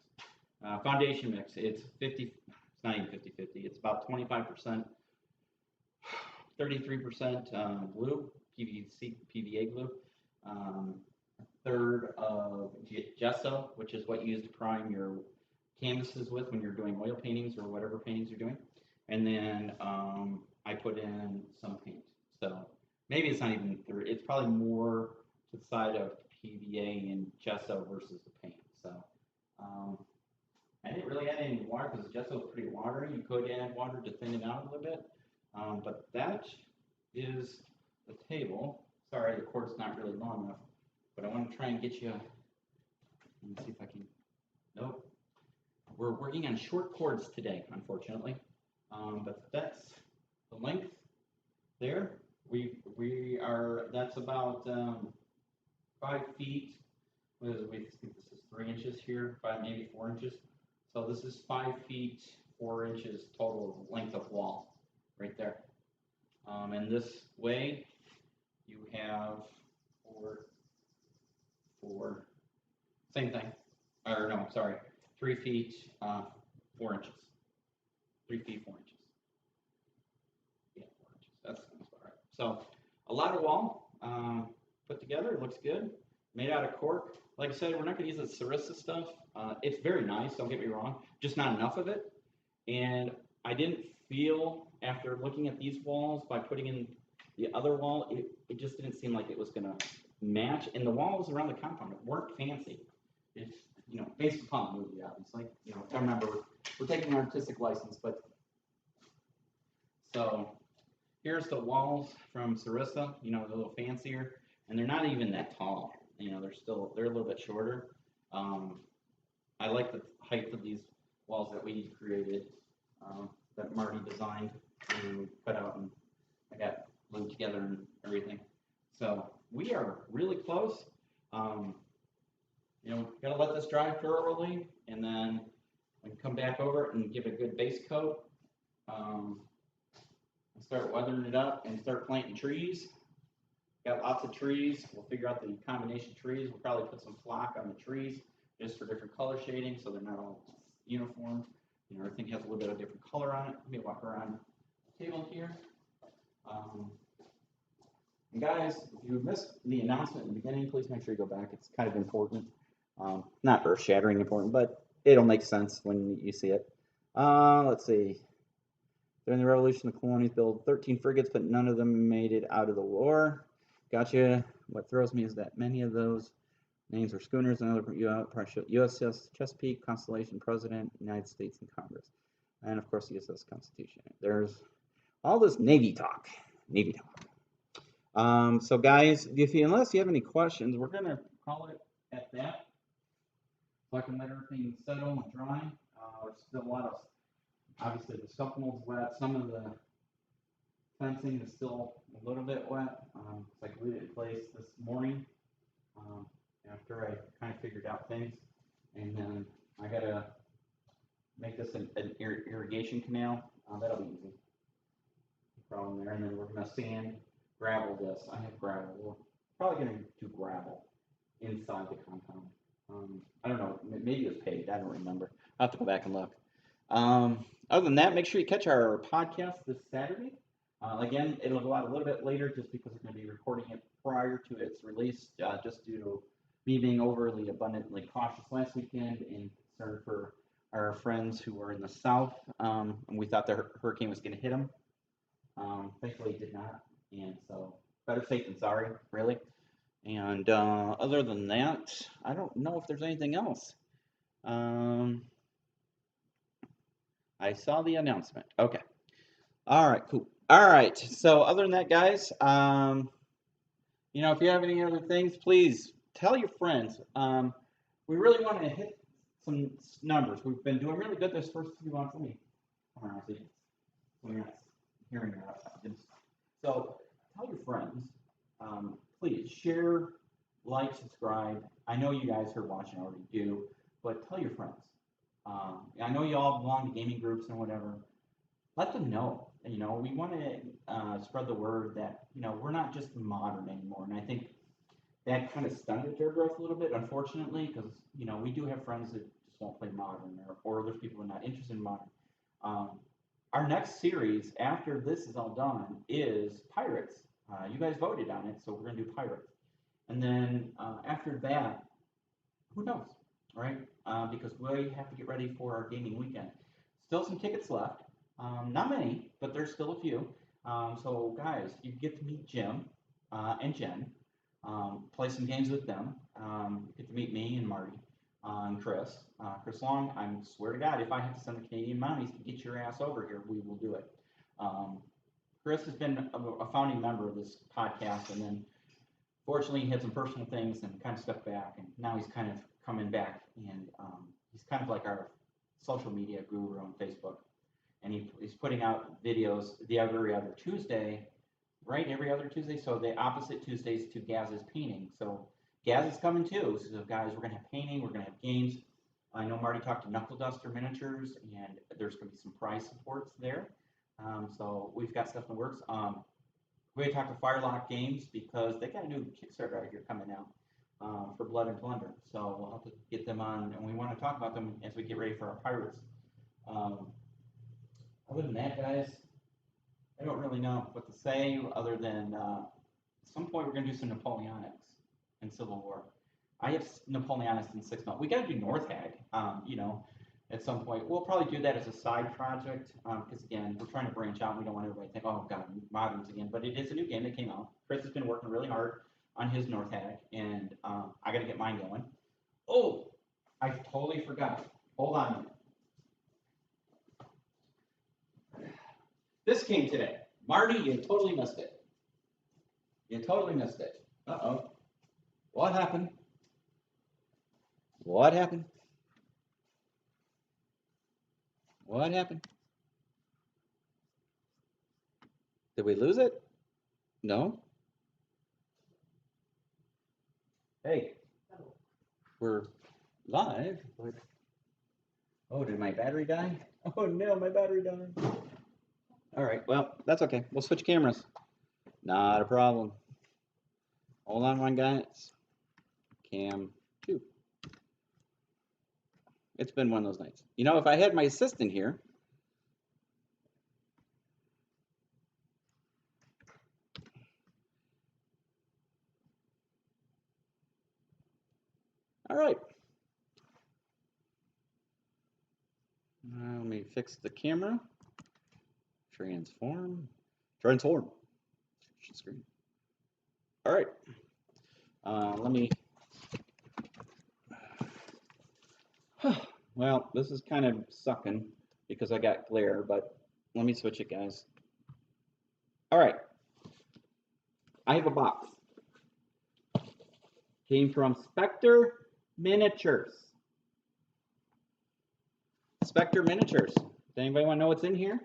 Foundation mix, it's 50, it's not even 50-50, it's about 25%, 33% glue, PVA glue, a third of gesso, which is what you use to prime your canvases with when you're doing oil paintings or whatever paintings you're doing, and then I put in some paint. So maybe it's not even, it's probably more to the side of PVA and gesso versus the paint. So I didn't really add any water because the gesso is pretty watery. You could add water to thin it out a little bit. But that is the table. Sorry, the cord's not really long enough, but I want to try and get you, let me see if I can, nope. We're working on short cords today, unfortunately. But that's the length there. We are, that's about 5 feet. We think this is 3 inches here, maybe 4 inches. So this is 5 feet 4 inches total length of wall, right there. And this way, you have same thing. Or no, sorry, 3 feet 4 inches. 3 feet 4 inches. Yeah, 4 inches. That's about right. So a lot of wall put together. It looks good. Made out of cork. Like I said, we're not going to use the Sarissa stuff. It's very nice. Don't get me wrong. Just not enough of it. And I didn't feel after looking at these walls by putting in the other wall, it just didn't seem like it was going to match. And the walls around the compound weren't fancy. It's, you know, based upon the movie, obviously. You know, I remember we're taking an artistic license, but so here's the walls from Sarissa. You know, they're a little fancier, and they're not even that tall. You know, they're a little bit shorter. I like the height of these walls that we created, that Marty designed and cut out, and I got glued together and everything. So we are really close. You know, gotta let this dry thoroughly, and then we can come back over it and give it a good base coat. And start weathering it up and start planting trees. Got lots of trees. We'll figure out the combination of trees. We'll probably put some flock on the trees just for different color shading so they're not all uniform. You know, everything has a little bit of different color on it. Let me walk around the table here. And guys, if you missed the announcement in the beginning, please make sure you go back. It's kind of important. Not earth-shattering important, but it'll make sense when you see it. Let's see. During the Revolution, the colonies built 13 frigates, but none of them made it out of the war. Gotcha. What throws me is that many of those names are schooners and other USS Chesapeake, Constellation, President, United States, and Congress. And of course, the USS Constitution. There's all this Navy talk. Navy talk. So guys, unless you have any questions, we're going to call it at that. So I can let everything settle and dry. There's still a lot of, obviously the stuff mold's wet. Some of the fencing is still a little bit wet. I glued it in place this morning after I kind of figured out things. And then I got to make this an irrigation canal. That'll be easy. No problem there. And then we're going to sand, gravel this. I have gravel. We're probably going to do gravel inside the compound. I don't know. Maybe it was paved. I don't remember. I'll have to go back and look. Other than that, make sure you catch our podcast this Saturday. Again, it'll go out a little bit later just because we're going to be recording it prior to its release, just due to me being overly abundantly cautious last weekend and concerned for our friends who were in the south. And we thought the hurricane was going to hit them. Thankfully, it did not. And so, better safe than sorry, really. And other than that, I don't know if there's anything else. I saw the announcement. Okay. All right, cool. All right. So other than that, guys, you know, if you have any other things, please tell your friends. We really want to hit some numbers. We've been doing really good this first few months. Let me come around, see. We're not hearing that. So tell your friends. Please share, like, subscribe. I know you guys who are watching already do, but tell your friends. I know you all belong to gaming groups and whatever. Let them know. You know, we want to spread the word that, you know, we're not just modern anymore. And I think that kind of stunted their growth a little bit, unfortunately, because, you know, we do have friends that just won't play modern, or there's people who are not interested in modern. Our next series, after this is all done, is Pirates. You guys voted on it, so we're going to do Pirates. And then after that, who knows, right? Because we have to get ready for our gaming weekend. Still some tickets left. Not many, but there's still a few. So guys, you get to meet Jim and Jen, play some games with them. You get to meet me and Marty and Chris. Chris Long, I swear to God, if I have to send the Canadian Mounties to get your ass over here, we will do it. Chris has been a founding member of this podcast, and then fortunately he had some personal things and kind of stepped back, and now he's kind of coming back, and he's kind of like our social media guru on Facebook. And he's putting out videos every other Tuesday, right? Every other Tuesday. So the opposite Tuesdays to Gaz's painting. So Gaz is coming too. So guys, we're going to have painting. We're going to have games. I know Marty talked to Knuckle Duster Miniatures, and there's going to be some prize supports there. So we've got stuff in the works. We talked to Firelock Games because they got a new Kickstarter out here coming out for Blood and Plunder. So we'll have to get them on, and we want to talk about them as we get ready for our Pirates. Other than that, guys, I don't really know what to say other than at some point we're going to do some Napoleonics in Civil War. I have Napoleonics in 6 months. We got to do North Hag, at some point. We'll probably do that as a side project because, again, we're trying to branch out. We don't want everybody to think, oh, God, moderns again. But it is a new game that came out. Chris has been working really hard on his North Hag, and I got to get mine going. Oh, I totally forgot. Hold on a minute. This came today. Marty, you totally missed it. You totally missed it. Uh-oh. What happened? What happened? What happened? Did we lose it? No? Hey, we're live. But... Oh, did my battery die? Oh no, my battery died. All right, well, that's okay. We'll switch cameras. Not a problem. Hold on one, guys. Cam 2. It's been one of those nights. You know, if I had my assistant here, all right. Let me fix the camera. Transform. Screen. All right. Let me. Well, this is kind of sucking because I got glare, but let me switch it, guys. All right. I have a box. Came from Spectre Miniatures. Spectre Miniatures. Does anybody want to know what's in here?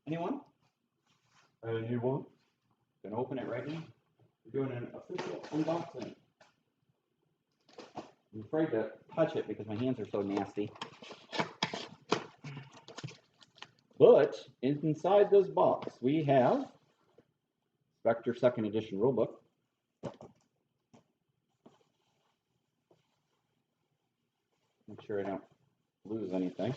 Anyone? Anyone? Gonna open it right now. We're doing an official unboxing. I'm afraid to touch it because my hands are so nasty. But inside this box, we have Spectre 2nd Edition Rulebook. Make sure I don't lose anything.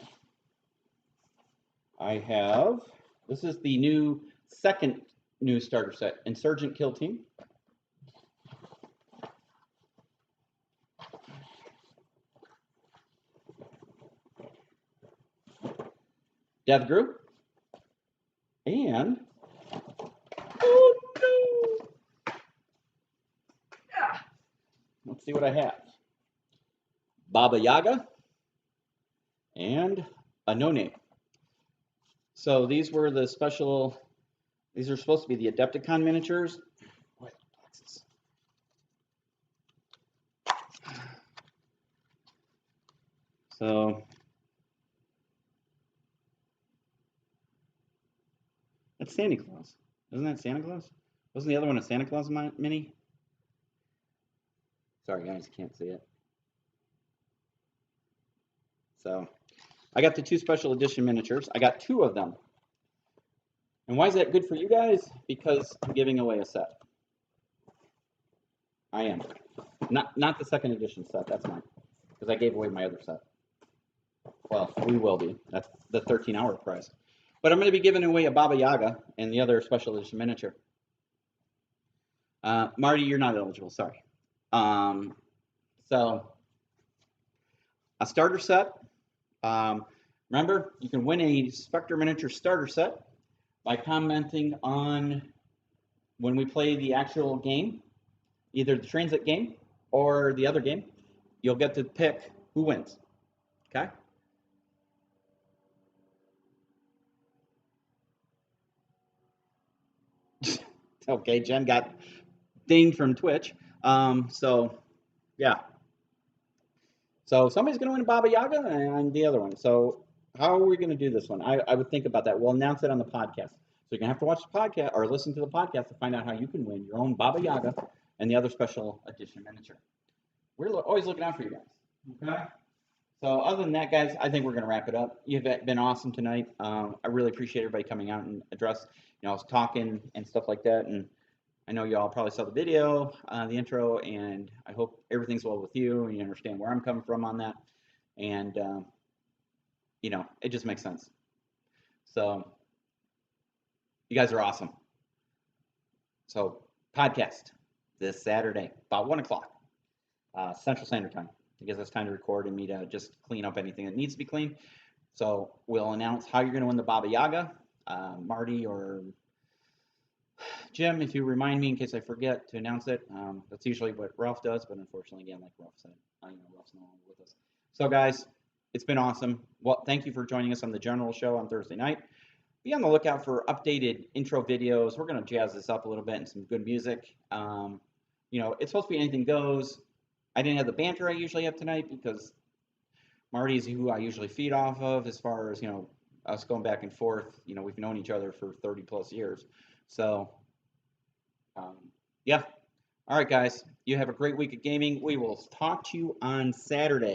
I have, this is the second new starter set, Insurgent Kill Team. Death Group. And, oh no! Yeah. Let's see what I have. Baba Yaga and a No Name. So these were the special, these are supposed to be the Adepticon miniatures. What boxes? So that's Santa Claus. Isn't that Santa Claus? Wasn't the other one a Santa Claus mini? Sorry guys, can't see it. So I got the 2 special edition miniatures. I got 2 of them. And why is that good for you guys? Because I'm giving away a set. I am. Not the 2nd edition set, that's mine. Because I gave away my other set. Well, we will be. That's the 13-hour prize. But I'm going to be giving away a Baba Yaga and the other special edition miniature. Marty, you're not eligible, sorry. So, a starter set. Remember, you can win a Spectre Miniature starter set by commenting on when we play the actual game, either the transit game or the other game. You'll get to pick who wins. Okay? Okay, Jen got dinged from Twitch. So, yeah. So somebody's going to win a Baba Yaga and the other one. So how are we going to do this one? I would think about that. We'll announce it on the podcast. So you're going to have to watch the podcast or listen to the podcast to find out how you can win your own Baba Yaga and the other special edition miniature. We're always looking out for you guys. Okay? So other than that, guys, I think we're gonna wrap it up. You've been awesome tonight. I really appreciate everybody coming out and address, you know, I was talking and stuff like that, and I know y'all probably saw the video, the intro, and I hope everything's well with you and you understand where I'm coming from on that. And you know, it just makes sense. So you guys are awesome. So podcast this Saturday about 1 o'clock Central Standard Time. It gives us time to record and me to just clean up anything that needs to be cleaned. So we'll announce how you're going to win the Baba Yaga. Marty or Jim, if you remind me in case I forget to announce it. That's usually what Ralph does, but unfortunately, again, like Ralph said, you know, Ralph's no longer with us. So guys, it's been awesome. Well, thank you for joining us on the General Show on Thursday night. Be on the lookout for updated intro videos. We're going to jazz this up a little bit and some good music. You know, it's supposed to be anything goes. I didn't have the banter I usually have tonight because Marty's who I usually feed off of as far as, you know, us going back and forth. You know, we've known each other for 30 plus years. So, yeah. All right, guys. You have a great week of gaming. We will talk to you on Saturday.